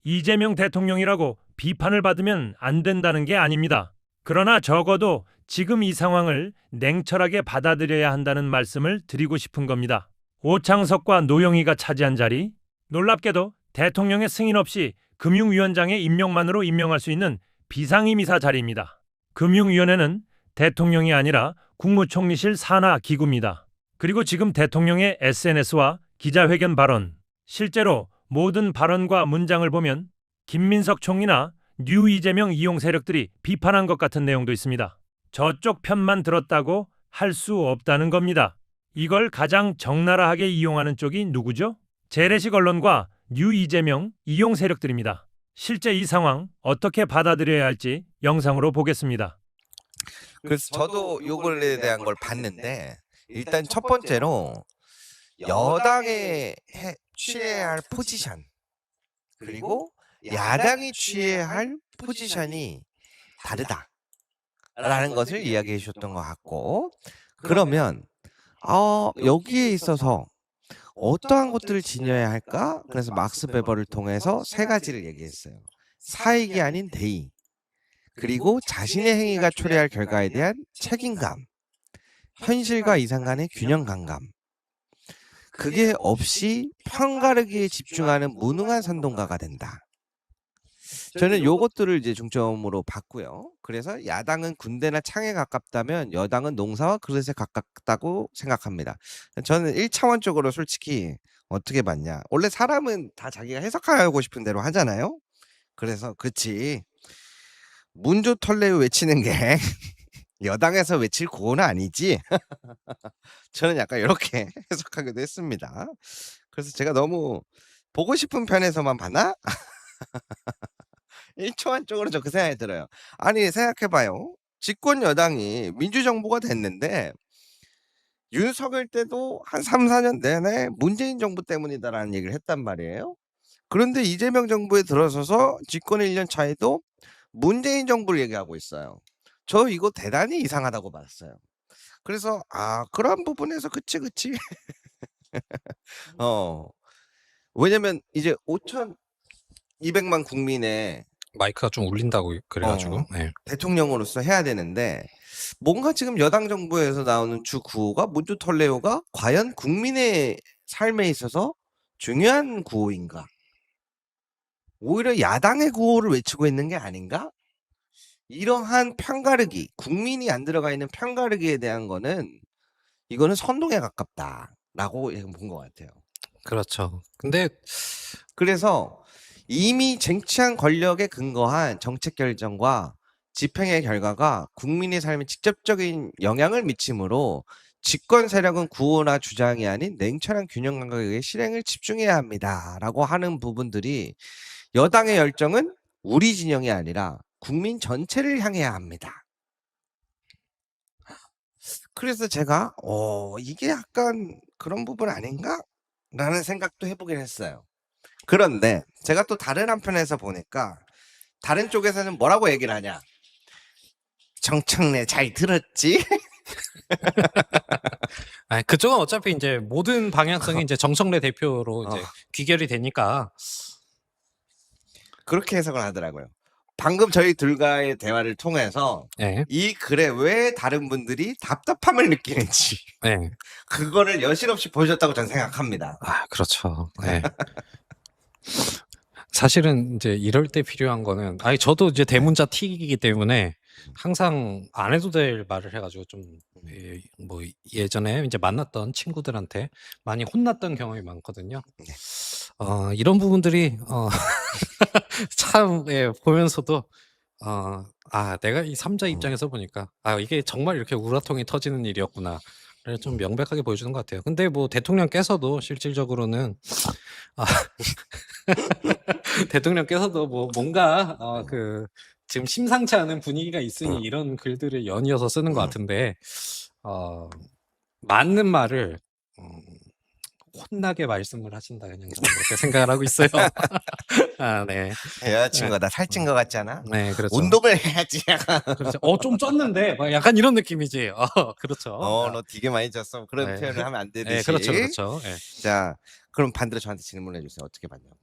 이재명 대통령이라고 비판을 받으면 안 된다는 게 아닙니다. 그러나 적어도 지금 이 상황을 냉철하게 받아들여야 한다는 말씀을 드리고 싶은 겁니다. 오창석과 노영희가 차지한 자리, 놀랍게도 대통령의 승인 없이 금융위원장의 임명만으로 임명할 수 있는 비상임이사 자리입니다. 금융위원회는 대통령이 아니라 국무총리실 산하 기구입니다. 그리고 지금 대통령의 SNS와 기자회견 발언, 실제로 모든 발언과 문장을 보면 김민석 총리나 뉴 이재명 이용 세력들이 비판한 것 같은 내용도 있습니다. 저쪽 편만 들었다고 할 수 없다는 겁니다. 이걸 가장 적나라하게 이용하는 쪽이 누구죠? 재래식 언론과 뉴 이재명 이용 세력들입니다. 실제 이 상황 어떻게 받아들여야 할지 영상으로 보겠습니다. 그래서 저도 요거에 대한 걸 봤는데 일단 첫 번째로 여당에 취해야 할 포지션 그리고 야당이 취해야 할 포지션이 다르다라는 것을 이야기해 주셨던 것 같고, 그러면 여기에 있어서 어떠한 것들을 지녀야 할까? 그래서 막스 베버를 통해서 세 가지를 얘기했어요. 사익이 아닌 대의, 그리고 자신의 행위가 초래할 결과에 대한 책임감, 현실과 이상 간의 균형 감각. 그게 없이 편가르기에 집중하는 무능한 선동가가 된다. 저는 요것들을 이제 중점으로 봤고요. 그래서 야당은 군대나 창에 가깝다면 여당은 농사와 그릇에 가깝다고 생각합니다. 저는 1차원적으로 솔직히 어떻게 봤냐. 원래 사람은 다 자기가 해석하고 싶은 대로 하잖아요. 그래서 그치. 문조 털레 외치는 게 여당에서 외칠 구호는 아니지. 저는 약간 이렇게 해석하기도 했습니다. 그래서 제가 너무 보고 싶은 편에서만 봤나? 1초한 쪽으로 저 그 생각이 들어요. 아니 생각해봐요. 집권 여당이 민주정부가 됐는데 윤석열 때도 한 3-4년 내내 문재인 정부 때문이다라는 얘기를 했단 말이에요. 그런데 이재명 정부에 들어서서 집권 1년 차에도 문재인 정부를 얘기하고 있어요. 저 이거 대단히 이상하다고 봤어요. 그래서 그런 부분에서 그치. 왜냐면 이제 5,200만 국민의 마이크가 좀 울린다고 그래가지고. 네. 대통령으로서 해야 되는데 뭔가 지금 여당 정부에서 나오는 주 구호가 문조 털레오가 과연 국민의 삶에 있어서 중요한 구호인가? 오히려 야당의 구호를 외치고 있는 게 아닌가? 이러한 편가르기, 국민이 안 들어가 있는 편가르기에 대한 거는 이거는 선동에 가깝다라고 본 것 같아요. 그렇죠. 근데 그래서 이미 쟁취한 권력에 근거한 정책 결정과 집행의 결과가 국민의 삶에 직접적인 영향을 미치므로 집권 세력은 구호나 주장이 아닌 냉철한 균형 감각의 실행을 집중해야 합니다라고 하는 부분들이 여당의 열정은 우리 진영이 아니라 국민 전체를 향해야 합니다. 그래서 제가 이게 약간 그런 부분 아닌가? 라는 생각도 해보긴 했어요. 그런데 제가 또 다른 한편에서 보니까 다른 쪽에서는 뭐라고 얘기를 하냐? 정청래 잘 들었지? 그쪽은 어차피 이제 모든 방향성이 이제 정청래 대표로 이제 귀결이 되니까 그렇게 해석을 하더라고요. 방금 저희 둘과의 대화를 통해서 네. 이 글에 왜 다른 분들이 답답함을 느끼는지 네. 그거를 여실없이 보여줬다고 저는 생각합니다. 그렇죠. 네. 사실은 이제 이럴 때 필요한 거는 저도 이제 대문자 틱이기 때문에 항상 안 해도 될 말을 해가지고 좀 뭐 예전에 이제 만났던 친구들한테 많이 혼났던 경험이 많거든요. 이런 부분들이 참 보면서도 내가 이 3자 입장에서 보니까 이게 정말 이렇게 우라통이 터지는 일이었구나. 좀 명백하게 보여주는 것 같아요. 근데 뭐 대통령께서도 실질적으로는 대통령께서도 뭐 뭔가 지금 심상치 않은 분위기가 있으니 이런 글들을 연이어서 쓰는 것 같은데 맞는 말을 혼나게 말씀을 하신다, 그냥 저는 그렇게 생각을 하고 있어요. 네. 여자친구가 나 살찐 것 같잖아. 네, 그렇죠. 운동을 해야지. 그렇죠. 좀 쪘는데 막 약간 이런 느낌이지. 그렇죠. 너 되게 많이 쪘어. 그런 네. 표현을 하면 안 되듯이. 네, 그렇죠. 네. 자, 그럼 반대로 저한테 질문해 주세요. 어떻게 봤냐고.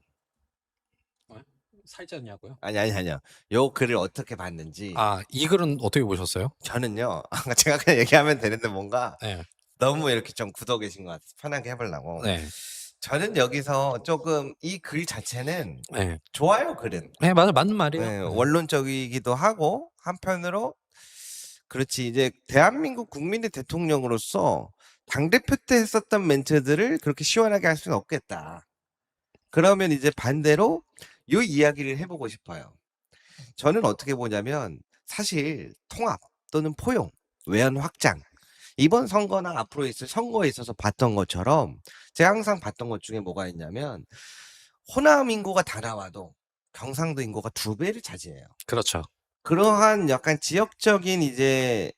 살지 않냐고요? 아니요. 요 글을 어떻게 봤는지 이 글은 어떻게 보셨어요? 저는요. 제가 그냥 얘기하면 되는데 뭔가 네. 너무 이렇게 좀 굳어 계신 것 같아서 편하게 해 보려고. 네. 저는 여기서 조금 이 글 자체는 네. 좋아요, 글은. 네, 맞는 말이에요. 네, 네. 원론적이기도 하고 한편으로 그렇지 이제 대한민국 국민의 대통령으로서 당대표 때 했었던 멘트들을 그렇게 시원하게 할 수는 없겠다. 그러면 이제 반대로 요 이야기를 해보고 싶어요. 저는 어떻게 보냐면 사실 통합 또는 포용, 외연 확장 이번 선거나 앞으로 있을 선거에 있어서 봤던 것처럼 제가 항상 봤던 것 중에 뭐가 있냐면 호남 인구가 다 나와도 경상도 인구가 2배를 차지해요. 그렇죠. 그러한 약간 지역적인 이제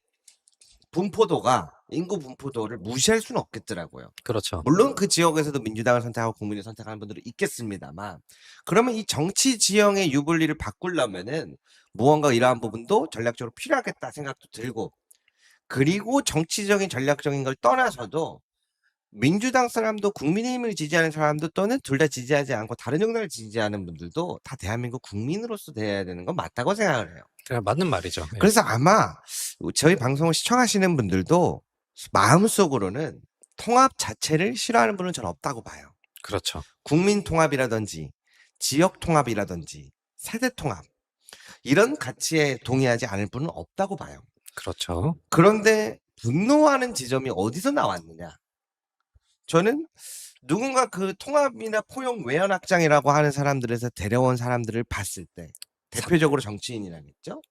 분포도가 인구 분포도를 무시할 수는 없겠더라고요. 그렇죠. 물론 그 지역에서도 민주당을 선택하고 국민을 선택하는 분들은 있겠습니다만 그러면 이 정치 지형의 유불리를 바꾸려면은 무언가 이러한 부분도 전략적으로 필요하겠다 생각도 들고 그리고 정치적인 전략적인 걸 떠나서도 민주당 사람도 국민의힘을 지지하는 사람도 또는 둘 다 지지하지 않고 다른 정당을 지지하는 분들도 다 대한민국 국민으로서 돼야 되는 건 맞다고 생각을 해요. 그냥 맞는 말이죠. 네. 그래서 아마 저희 방송을 시청하시는 분들도 마음속으로는 통합 자체를 싫어하는 분은 저는 없다고 봐요. 그렇죠. 국민 통합이라든지 지역 통합이라든지 세대 통합 이런 가치에 동의하지 않을 분은 없다고 봐요. 그렇죠. 그런데 분노하는 지점이 어디서 나왔느냐? 저는 누군가 그 통합이나 포용 외연 확장이라고 하는 사람들에서 데려온 사람들을 봤을 때 대표적으로 정치인이라겠죠?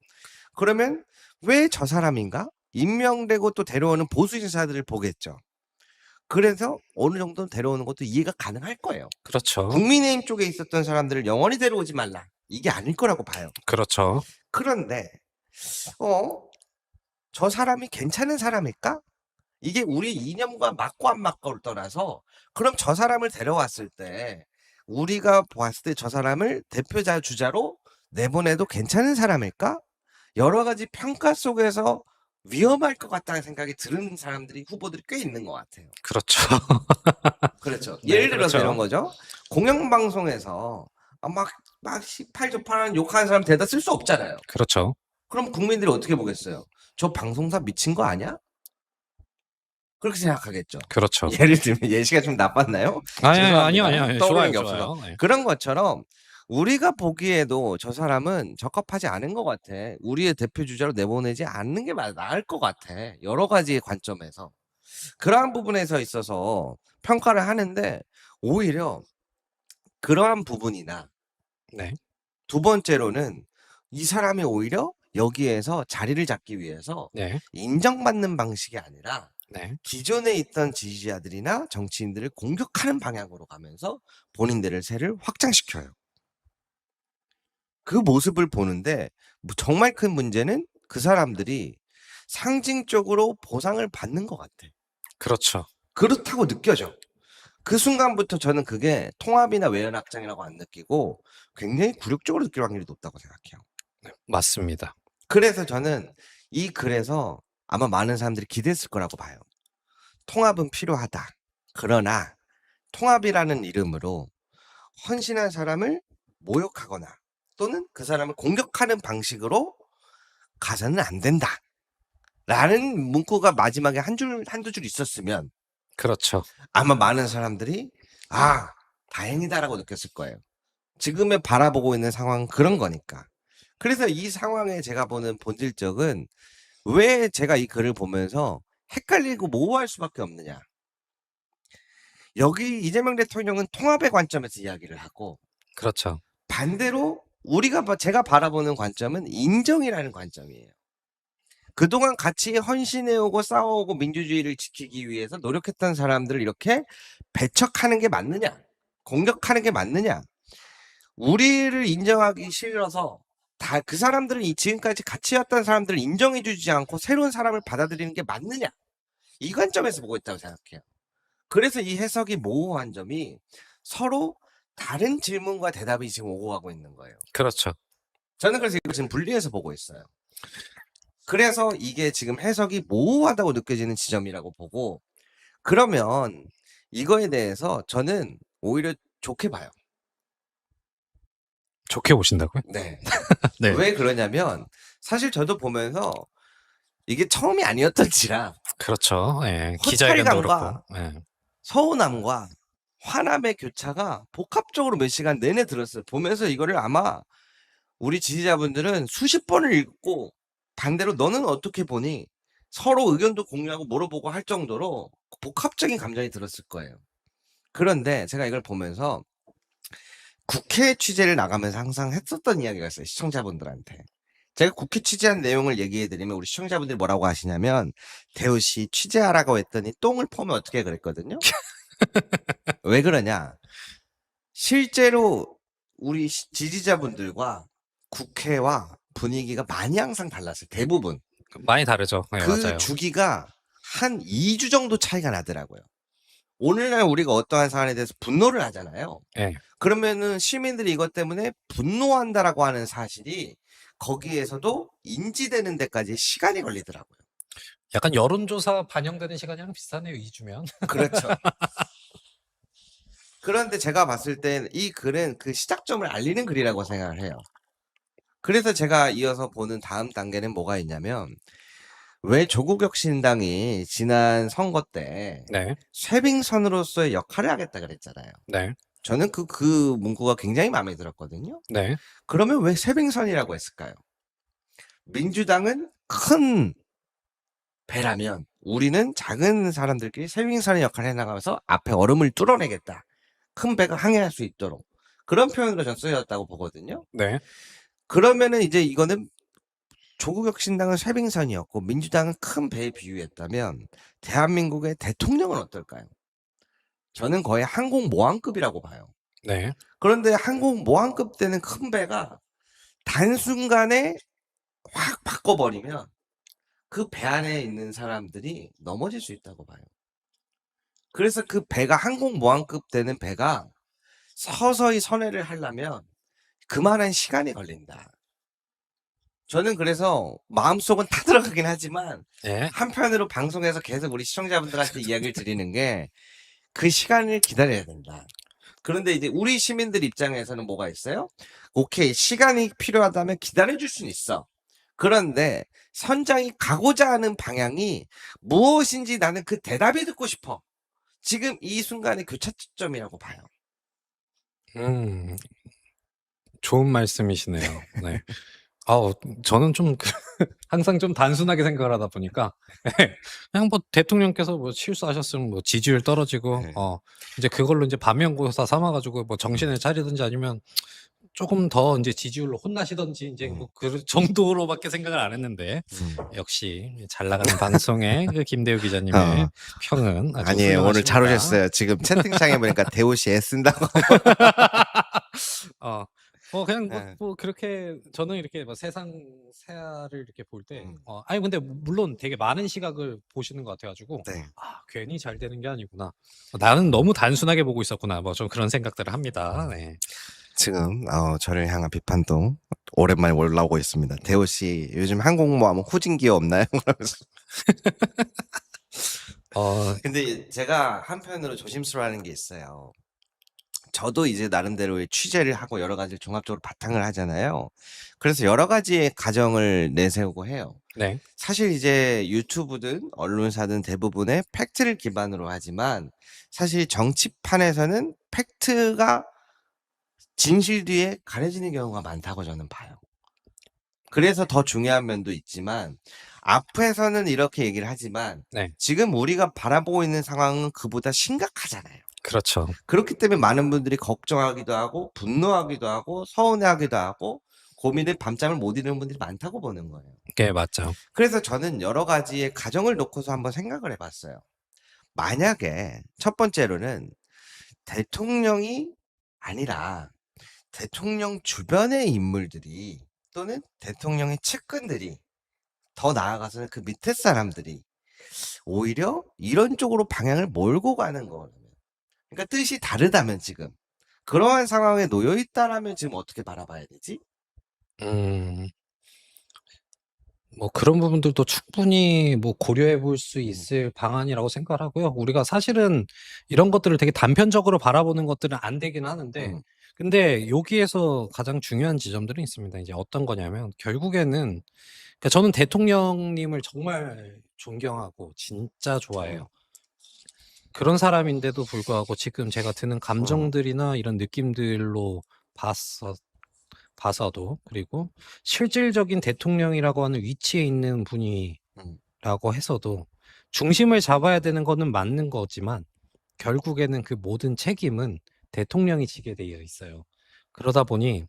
그러면 왜 저 사람인가? 임명되고 또 데려오는 보수 인사들을 보겠죠. 그래서 어느 정도 데려오는 것도 이해가 가능할 거예요. 그렇죠. 국민의힘 쪽에 있었던 사람들을 영원히 데려오지 말라. 이게 아닐 거라고 봐요. 그렇죠. 그런데 저 사람이 괜찮은 사람일까? 이게 우리 이념과 맞고 안 맞고를 떠나서 그럼 저 사람을 데려왔을 때 우리가 보았을 때 저 사람을 대표자 주자로 내보내도 괜찮은 사람일까? 여러 가지 평가 속에서 위험할 것 같다는 생각이 드는 사람들이 후보들이 꽤 있는 것 같아요. 그렇죠. 그렇죠. 네, 예를 들어서 그렇죠. 이런 거죠. 공영방송에서 막 18조파는 욕하는 사람 대다 쓸 수 없잖아요. 그렇죠. 그럼 국민들이 어떻게 보겠어요? 저 방송사 미친 거 아니야? 그렇게 생각하겠죠. 그렇죠. 예를 들면 예시가 좀 나빴나요? 아니요. 떠오르는 좋아요, 게 없어서. 좋아요. 네. 그런 것처럼 우리가 보기에도 저 사람은 적합하지 않은 것 같아. 우리의 대표 주자로 내보내지 않는 게 나을 것 같아. 여러 가지의 관점에서. 그러한 부분에서 있어서 평가를 하는데 오히려 그러한 부분이나 네. 두 번째로는 이 사람이 오히려 여기에서 자리를 잡기 위해서 네. 인정받는 방식이 아니라 네. 기존에 있던 지지자들이나 정치인들을 공격하는 방향으로 가면서 본인들의 세를 확장시켜요. 그 모습을 보는데 정말 큰 문제는 그 사람들이 상징적으로 보상을 받는 것 같아. 그렇죠. 그렇다고 느껴져. 그 순간부터 저는 그게 통합이나 외연 확장이라고 안 느끼고 굉장히 굴욕적으로 느낄 확률이 높다고 생각해요. 네, 맞습니다. 그래서 저는 이 글에서 아마 많은 사람들이 기대했을 거라고 봐요. 통합은 필요하다. 그러나 통합이라는 이름으로 헌신한 사람을 모욕하거나 또는 그 사람을 공격하는 방식으로 가서는 안 된다. 라는 문구가 마지막에 한두 줄 있었으면 그렇죠. 아마 많은 사람들이 다행이다라고 느꼈을 거예요. 지금의 바라보고 있는 상황은 그런 거니까. 그래서 이 상황에 제가 보는 본질적은 왜 제가 이 글을 보면서 헷갈리고 모호할 수밖에 없느냐. 여기 이재명 대통령은 통합의 관점에서 이야기를 하고 그렇죠. 반대로 제가 바라보는 관점은 인정이라는 관점이에요. 그동안 같이 헌신해오고 싸워오고 민주주의를 지키기 위해서 노력했던 사람들을 이렇게 배척하는 게 맞느냐? 공격하는 게 맞느냐? 우리를 인정하기 싫어서 다 그 사람들은 지금까지 같이 왔던 사람들을 인정해주지 않고 새로운 사람을 받아들이는 게 맞느냐? 이 관점에서 보고 있다고 생각해요. 그래서 이 해석이 모호한 점이 서로 다른 질문과 대답이 지금 오고 가고 있는 거예요. 그렇죠. 저는 그래서 이걸 지금 분리해서 보고 있어요. 그래서 이게 지금 해석이 모호하다고 느껴지는 지점이라고 보고 그러면 이거에 대해서 저는 오히려 좋게 봐요. 좋게 보신다고요? 네. 네. 왜 그러냐면 사실 저도 보면서 이게 처음이 아니었던지라 그렇죠. 예. 기자회견도 허탈감과 그렇고. 예. 서운함과 화남의 교차가 복합적으로 몇 시간 내내 들었어요. 보면서 이거를 아마 우리 지지자분들은 수십 번을 읽고 반대로 너는 어떻게 보니? 서로 의견도 공유하고 물어보고 할 정도로 복합적인 감정이 들었을 거예요. 그런데 제가 이걸 보면서 국회 취재를 나가면서 항상 했었던 이야기가 있어요. 시청자분들한테. 제가 국회 취재한 내용을 얘기해 드리면 우리 시청자분들이 뭐라고 하시냐면 대우 씨 취재하라고 했더니 똥을 퍼면 어떻게 그랬거든요. 왜 그러냐? 실제로 우리 지지자분들과 국회와 분위기가 많이 항상 달랐어요. 대부분. 많이 다르죠. 예, 그 맞아요. 주기가 한 2주 정도 차이가 나더라고요. 오늘날 우리가 어떠한 사안에 대해서 분노를 하잖아요. 예. 그러면은 시민들이 이것 때문에 분노한다라고 하는 사실이 거기에서도 인지되는 데까지 시간이 걸리더라고요. 약간 여론조사 반영되는 시간이랑 비슷하네요. 2주면. 그렇죠. 그런데 제가 봤을 땐 이 글은 그 시작점을 알리는 글이라고 생각을 해요. 그래서 제가 이어서 보는 다음 단계는 뭐가 있냐면 왜 조국혁신당이 지난 선거 때 네. 쇄빙선으로서의 역할을 하겠다 그랬잖아요. 네. 저는 그 문구가 굉장히 마음에 들었거든요. 네. 그러면 왜 쇄빙선이라고 했을까요? 민주당은 큰 배라면 우리는 작은 사람들끼리 쇄빙선의 역할을 해나가면서 앞에 얼음을 뚫어내겠다. 큰 배가 항해할 수 있도록. 그런 표현으로 전 쓰였다고 보거든요. 네. 그러면은 이제 이거는 조국혁신당은 쇄빙선이었고 민주당은 큰 배에 비유했다면 대한민국의 대통령은 어떨까요? 저는 거의 항공모함급이라고 봐요. 네. 그런데 항공모함급 되는 큰 배가 단순간에 확 바꿔버리면 그 배 안에 있는 사람들이 넘어질 수 있다고 봐요. 그래서 그 배가 항공모함급 되는 배가 서서히 선회를 하려면 그만한 시간이 걸린다. 저는 그래서 마음속은 타들어가긴 하지만 예. 한편으로 방송에서 계속 우리 시청자분들한테 이야기를 드리는 게 그 시간을 기다려야 된다. 그런데 이제 우리 시민들 입장에서는 뭐가 있어요? 오케이, 시간이 필요하다면 기다려줄 수는 있어. 그런데 선장이 가고자 하는 방향이 무엇인지 나는 그 대답이 듣고 싶어. 지금 이 순간의 교차점이라고 봐요. 좋은 말씀이시네요. 네. 저는 좀 항상 좀 단순하게 생각을 하다 보니까 그냥 뭐 대통령께서 뭐 실수하셨으면 뭐 지지율 떨어지고 네. 이제 그걸로 이제 반면교사 삼아 가지고 뭐 정신을 차리든지 아니면 조금 더 이제 지지율로 혼나시든지 이제 뭐 그 정도로밖에 생각을 안 했는데 역시 잘 나가는 방송의 그 김대우 기자님의 평은 아주 아니에요. 오늘 잘 훌륭하십니다. 오셨어요. 지금 채팅창에 보니까 대호 씨 애쓴다고. 그냥 네. 뭐 그렇게 저는 이렇게 뭐 세상 세아를 이렇게 볼 때 아니 근데 물론 되게 많은 시각을 보시는 것 같아 가지고 네. 괜히 잘 되는 게 아니구나. 나는 너무 단순하게 보고 있었구나. 뭐 좀 그런 생각들을 합니다. 네. 지금 저를 향한 비판도 오랜만에 올라오고 있습니다. 대호 씨 요즘 항공모함은 후진기어 없나요? 근데 제가 한편으로 조심스러워하는 게 있어요. 저도 이제 나름대로의 취재를 하고 여러 가지를 종합적으로 바탕을 하잖아요. 그래서 여러 가지의 가정을 내세우고 해요. 네. 사실 이제 유튜브든 언론사든 대부분의 팩트를 기반으로 하지만 사실 정치판에서는 팩트가 진실 뒤에 가려지는 경우가 많다고 저는 봐요. 그래서 더 중요한 면도 있지만 앞에서는 이렇게 얘기를 하지만 네. 지금 우리가 바라보고 있는 상황은 그보다 심각하잖아요. 그렇죠. 그렇기 때문에 많은 분들이 걱정하기도 하고 분노하기도 하고 서운해하기도 하고 고민에 밤잠을 못 이루는 분들이 많다고 보는 거예요. 네, 맞죠. 그래서 저는 여러 가지의 가정을 놓고서 한번 생각을 해봤어요. 만약에 첫 번째로는 대통령이 아니라 대통령 주변의 인물들이 또는 대통령의 측근들이 더 나아가서는 그 밑에 사람들이 오히려 이런 쪽으로 방향을 몰고 가는 거라면, 그러니까 뜻이 다르다면 지금 그러한 상황에 놓여 있다라면 지금 어떻게 바라봐야 되지? 뭐 그런 부분들도 충분히 뭐 고려해 볼 수 있을 방안이라고 생각을 하고요. 우리가 사실은 이런 것들을 되게 단편적으로 바라보는 것들은 안 되긴 하는데 근데 여기에서 가장 중요한 지점들이 있습니다. 이제 어떤 거냐면 결국에는 그러니까 저는 대통령님을 정말 존경하고 진짜 좋아해요. 그런 사람인데도 불구하고 지금 제가 드는 감정들이나 이런 느낌들로 봐서도 그리고 실질적인 대통령이라고 하는 위치에 있는 음. 분이라고 해서도 중심을 잡아야 되는 거는 맞는 거지만 결국에는 그 모든 책임은 대통령이 지게 되어 있어요. 그러다 보니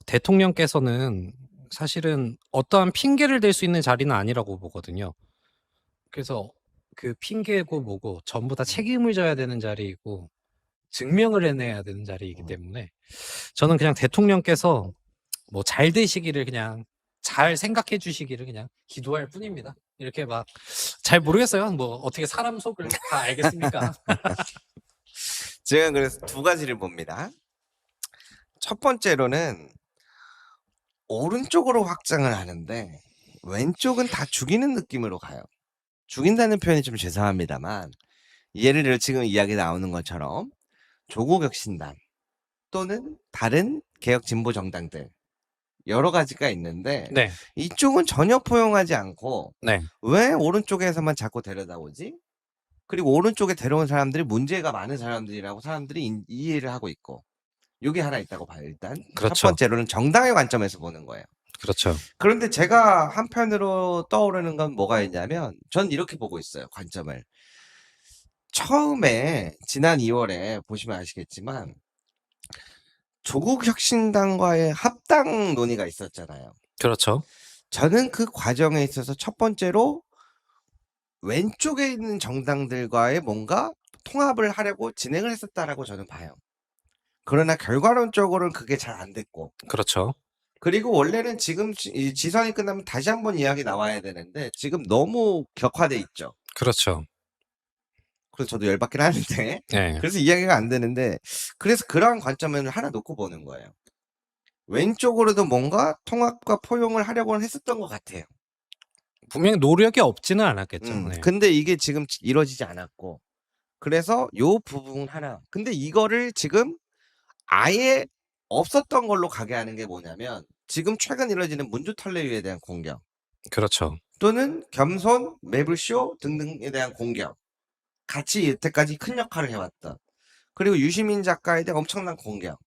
대통령께서는 사실은 어떠한 핑계를 댈 수 있는 자리는 아니라고 보거든요. 그래서 그 핑계고 뭐고 전부 다 책임을 져야 되는 자리이고 증명을 해내야 되는 자리이기 때문에 저는 그냥 대통령께서 뭐 잘 되시기를 그냥 잘 생각해 주시기를 그냥 기도할 뿐입니다. 이렇게 막 잘 모르겠어요. 뭐 어떻게 사람 속을 다 알겠습니까? 제가 그래서 두 가지를 봅니다. 첫 번째로는 오른쪽으로 확장을 하는데 왼쪽은 다 죽이는 느낌으로 가요. 죽인다는 표현이 좀 죄송합니다만 예를 들어 지금 이야기 나오는 것처럼 조국혁신당 또는 다른 개혁 진보 정당들 여러 가지가 있는데 네, 이쪽은 전혀 포용하지 않고 네, 왜 오른쪽에서만 자꾸 데려다 오지? 그리고 오른쪽에 데려온 사람들이 문제가 많은 사람들이라고 사람들이 이해를 하고 있고 요게 하나 있다고 봐요. 일단 첫 그렇죠. 번째로는 정당의 관점에서 보는 거예요. 그렇죠. 그런데 제가 한편으로 떠오르는 건 뭐가 있냐면 전 이렇게 보고 있어요. 관점을. 처음에 지난 2월에 보시면 아시겠지만 조국 혁신당과의 합당 논의가 있었잖아요. 그렇죠. 저는 그 과정에 있어서 첫 번째로 왼쪽에 있는 정당들과의 뭔가 통합을 하려고 진행을 했었다라고 저는 봐요. 그러나 결과론적으로는 그게 잘 안 됐고 그렇죠. 그리고 원래는 지금 이 지선이 끝나면 다시 한번 이야기 나와야 되는데 지금 너무 격화돼 있죠. 그렇죠. 그래서 저도 열받긴 하는데 네. 그래서 이야기가 안 되는데 그래서 그러한 관점을 하나 놓고 보는 거예요. 왼쪽으로도 뭔가 통합과 포용을 하려고는 했었던 것 같아요. 분명히 노력이 없지는 않았겠죠. 네. 근데 이게 지금 이루어지지 않았고 그래서 요 부분 하나 근데 이거를 지금 아예 없었던 걸로 가게 하는 게 뭐냐면 지금 최근 이루어지는 문주털레위에 대한 공격 그렇죠. 또는 겸손, 매블쇼 등등에 대한 공격 같이 여태까지 큰 역할을 해왔던 그리고 유시민 작가에 대한 엄청난 공격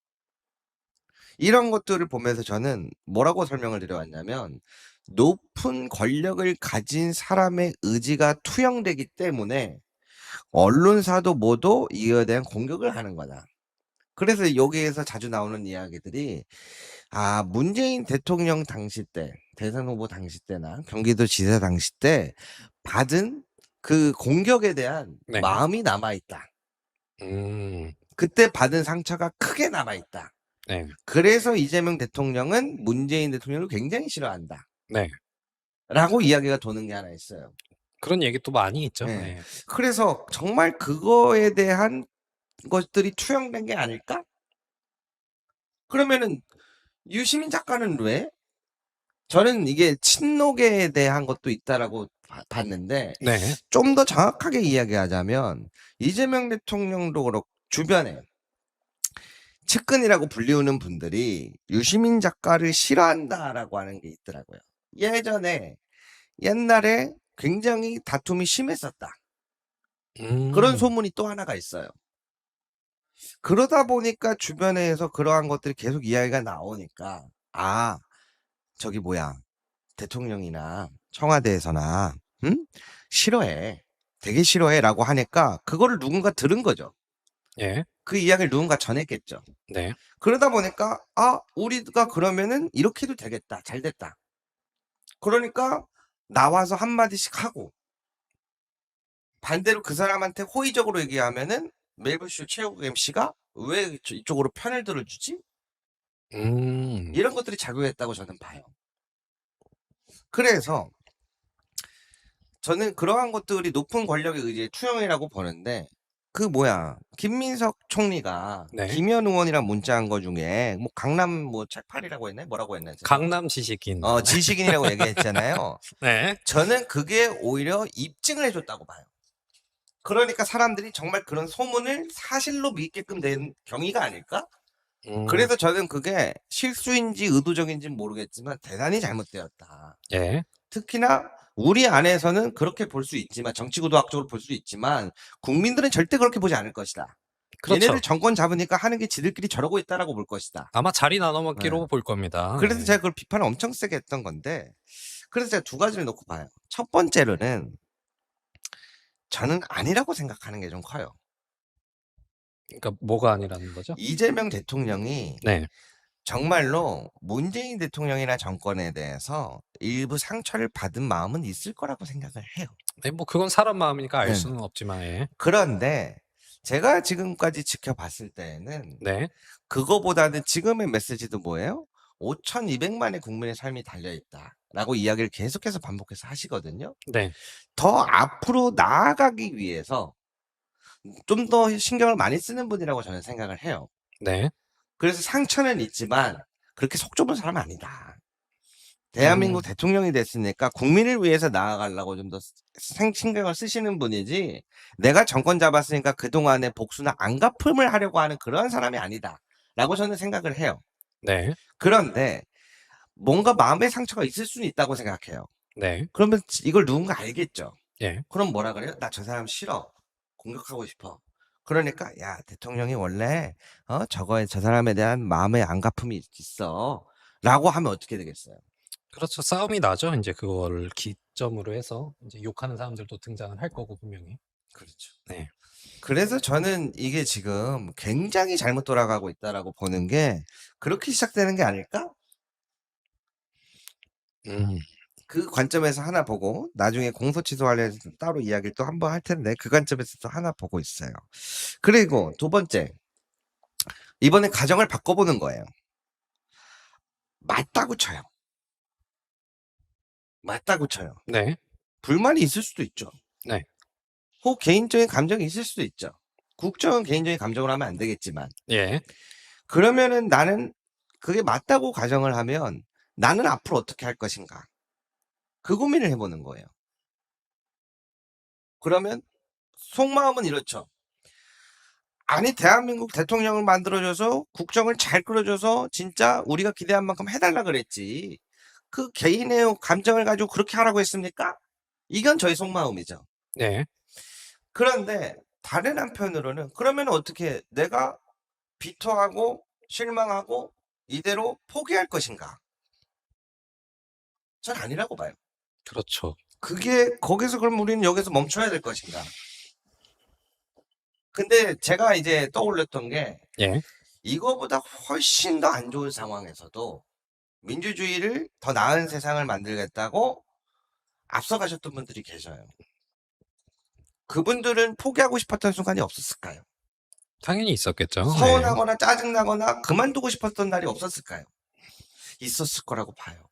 이런 것들을 보면서 저는 뭐라고 설명을 드려왔냐면 높은 권력을 가진 사람의 의지가 투영되기 때문에 언론사도 모두 이에 대한 공격을 하는 거다. 그래서 여기에서 자주 나오는 이야기들이 문재인 대통령 당시 때 대선 후보 당시 때나 경기도지사 당시 때 받은 그 공격에 대한 네. 마음이 남아있다. 음. 그때 받은 상처가 크게 남아있다. 네. 그래서 이재명 대통령은 문재인 대통령을 굉장히 싫어한다. 네. 라고 이야기가 도는 게 하나 있어요. 그런 얘기 또 많이 있죠. 네. 네. 그래서 정말 그거에 대한 것들이 투영된 게 아닐까? 그러면은 유시민 작가는 왜? 저는 이게 친노계에 대한 것도 있다라고 봤는데 네. 좀 더 정확하게 이야기하자면 이재명 대통령도 그렇고 주변에 측근이라고 불리우는 분들이 유시민 작가를 싫어한다라고 하는 게 있더라고요. 옛날에 굉장히 다툼이 심했었다. 그런 소문이 또 하나가 있어요. 그러다 보니까 주변에서 그러한 것들이 계속 이야기가 나오니까 저기 뭐야 대통령이나 청와대에서나 싫어해 되게 싫어해라고 하니까 그거를 누군가 들은 거죠. 예. 그 이야기를 누군가 전했겠죠. 네. 그러다 보니까 우리가 그러면은 이렇게 해도 되겠다. 잘 됐다. 그러니까 나와서 한마디씩 하고 반대로 그 사람한테 호의적으로 얘기하면은 매블쇼 최욱 MC가 왜 이쪽으로 편을 들어주지? 이런 것들이 작용했다고 저는 봐요. 그래서 저는 그러한 것들이 높은 권력의 의지의 투영이라고 보는데 김민석 총리가 네. 김현 의원이랑 문자한 거 중에 뭐 강남 책팔이라고 했나요? 뭐라고 했나요? 강남 지식인. 지식인이라고 얘기했잖아요. 네. 저는 그게 오히려 입증을 해줬다고 봐요. 그러니까 사람들이 정말 그런 소문을 사실로 믿게끔 된 경위가 아닐까? 그래서 저는 그게 실수인지 의도적인지는 모르겠지만 대단히 잘못되었다. 예. 특히나 우리 안에서는 그렇게 볼 수 있지만 정치구도학적으로 볼 수 있지만 국민들은 절대 그렇게 보지 않을 것이다. 그렇죠. 얘네들 정권 잡으니까 하는 게 지들끼리 저러고 있다라고 볼 것이다. 아마 자리 나눠먹기로 네. 볼 겁니다. 그래서 예. 제가 그걸 비판을 엄청 세게 했던 건데 그래서 제가 두 가지를 놓고 봐요. 첫 번째로는 저는 아니라고 생각하는 게 좀 커요. 그러니까 뭐가 아니라는 거죠? 이재명 대통령이 네. 정말로 문재인 대통령이나 정권에 대해서 일부 상처를 받은 마음은 있을 거라고 생각을 해요. 네, 뭐 그건 사람 마음이니까 알 네. 수는 없지만 예. 그런데 제가 지금까지 지켜봤을 때에는 네. 그거보다는 지금의 메시지도 뭐예요? 5,200만의 국민의 삶이 달려있다라고 이야기를 계속해서 반복해서 하시거든요. 네. 더 앞으로 나아가기 위해서 좀 더 신경을 많이 쓰는 분이라고 저는 생각을 해요. 네. 그래서 상처는 있지만 그렇게 속 좁은 사람은 아니다. 대한민국 대통령이 됐으니까 국민을 위해서 나아가려고 좀 더 신경을 쓰시는 분이지 내가 정권 잡았으니까 그동안의 복수나 안갚음을 하려고 하는 그런 사람이 아니다라고 저는 생각을 해요. 네. 그런데 뭔가 마음의 상처가 있을 수는 있다고 생각해요. 네. 그러면 이걸 누군가 알겠죠. 예. 그럼 뭐라 그래요? 나 저 사람 싫어. 공격하고 싶어. 그러니까 야 대통령이 원래 저 사람에 대한 마음의 안갚음이 있어. 라고 하면 어떻게 되겠어요? 그렇죠. 싸움이 나죠. 인제 그거를 기점으로 해서 인제 욕하는 사람들도 등장을 할 거고 분명히. 그렇죠. 네. 그래서 저는 이게 지금 굉장히 잘못 돌아가고 있다라고 보는 게 그렇게 시작되는 게 아닐까? 그 관점에서 하나 보고 나중에 공소 취소 관련해서 따로 이야기를 또 한번 할 텐데 그 관점에서 또 하나 보고 있어요. 그리고 두 번째. 이번에 가정을 바꿔보는 거예요. 맞다고 쳐요. 맞다고 쳐요. 네. 불만이 있을 수도 있죠. 네. 혹 개인적인 감정이 있을 수도 있죠. 국정은 개인적인 감정으로 하면 안 되겠지만. 예. 그러면은 나는 그게 맞다고 가정을 하면 나는 앞으로 어떻게 할 것인가. 그 고민을 해보는 거예요. 그러면 속마음은 이렇죠. 아니 대한민국 대통령을 만들어줘서 국정을 잘 끌어줘서 진짜 우리가 기대한 만큼 해달라 그랬지. 그 개인의 감정을 가지고 그렇게 하라고 했습니까? 이건 저희 속마음이죠. 네. 그런데 다른 한편으로는 그러면 어떻게 내가 비토하고 실망하고 이대로 포기할 것인가? 전 아니라고 봐요. 그렇죠. 그게 거기서 그럼 우리는 여기서 멈춰야 될 것인가? 근데 제가 이제 떠올렸던 게 예. 이거보다 훨씬 더 안 좋은 상황에서도 민주주의를 더 나은 세상을 만들겠다고 앞서가셨던 분들이 계셔요. 그분들은 포기하고 싶었던 순간이 없었을까요? 당연히 있었겠죠. 네. 서운하거나 짜증나거나 그만두고 싶었던 날이 없었을까요? 있었을 거라고 봐요.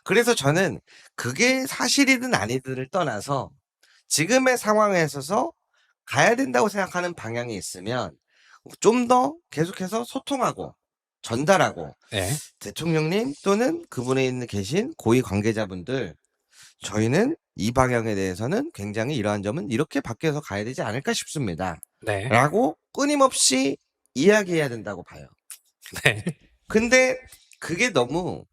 그래서 저는 그게 사실이든 아니든을 떠나서 지금의 상황에 있어서 가야 된다고 생각하는 방향이 있으면 좀 더 계속해서 소통하고 전달하고 예. 대통령님 또는 그분에 계신 고위 관계자분들 저희는 이 방향에 대해서는 굉장히 이러한 점은 이렇게 바뀌어서 가야 되지 않을까 싶습니다. 네. 라고 끊임없이 이야기해야 된다고 봐요. 네. 근데 그게 너무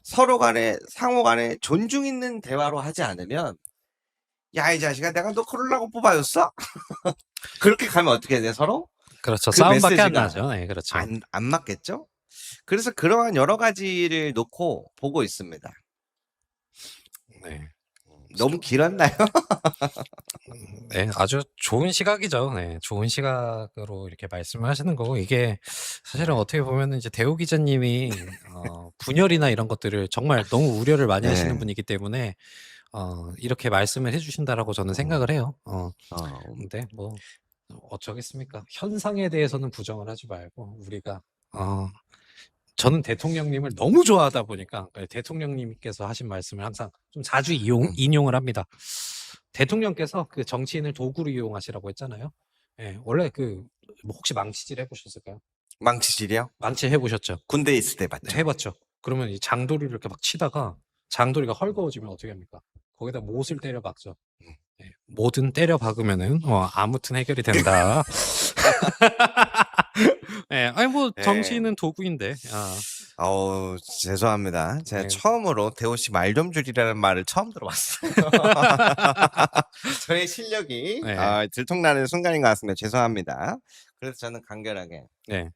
서로 간에 상호 간에 존중 있는 대화로 하지 않으면 야 이 자식아 내가 너 그러려고 뽑아줬어? 그렇게 가면 어떻게 돼 서로? 그렇죠. 그 싸움밖에 안 메시지가 나죠. 네. 그렇죠. 안 맞겠죠? 그래서 그러한 여러 가지를 놓고 보고 있습니다. 네. 너무 길었나요? 네. 아주 좋은 시각이죠. 네. 좋은 시각으로 이렇게 말씀을 하시는 거고 이게 사실은 어떻게 보면은 이제 대호 기자님이 분열이나 이런 것들을 정말 너무 우려를 많이 하시는 네. 분이기 때문에 이렇게 말씀을 해 주신다라고 저는 생각을 해요. 근데 뭐 어쩌겠습니까? 현상에 대해서는 부정을 하지 말고 우리가 저는 대통령님을 너무 좋아하다 보니까 대통령님께서 하신 말씀을 항상 좀 자주 인용을 합니다. 대통령께서 그 정치인을 도구로 이용하시라고 했잖아요. 예, 원래 뭐 혹시 망치질 해보셨을까요? 망치질이요? 망치 해보셨죠? 군대에 있을 때 봤죠. 네, 해봤죠. 그러면 이 장도리를 이렇게 막 치다가 장도리가 헐거워지면 어떻게 합니까? 거기다 못을 때려 박죠. 뭐든 때려 박으면은 아무튼 해결이 된다. 예. 아니 뭐 예. 정치인은 도구인데. 죄송합니다. 제가 네. 처음으로 대호 씨 말 좀 줄이라는 말을 처음 들어봤어요. 저의 실력이 네. 들통나는 순간인 것 같습니다. 죄송합니다. 그래서 저는 간결하게 네.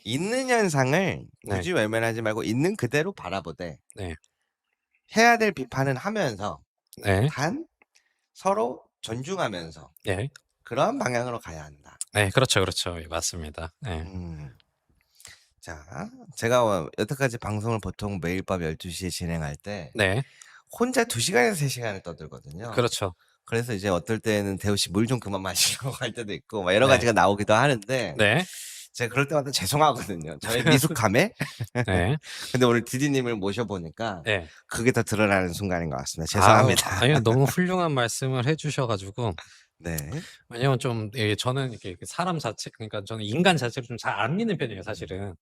있는 현상을 네. 굳이 외면하지 말고 있는 그대로 바라보되 네. 해야 될 비판은 하면서 네. 단 서로 존중하면서 예. 그런 방향으로 가야 한다. 네. 그렇죠, 그렇죠. 예, 맞습니다. 예. 자, 제가 여태까지 방송을 보통 매일 밤 12시에 진행할 때 네. 혼자 2시간에서 3시간을 떠들거든요. 그렇죠. 그래서 이제 어떨 때는 대호 씨 물 좀 그만 마시라고 할 때도 있고 막 여러 네. 가지가 나오기도 하는데 네. 제가 그럴 때마다 죄송하거든요. 저의 미숙함에. 네. 근데 오늘 디디님을 모셔보니까 네. 그게 더 드러나는 순간인 것 같습니다. 죄송합니다. 아니요. 너무 훌륭한 말씀을 해 주셔 가지고 네. 왜냐면 좀 저는 이렇게 사람 자체 그러니까 저는 인간 자체를 좀 잘 안 믿는 편이에요, 사실은.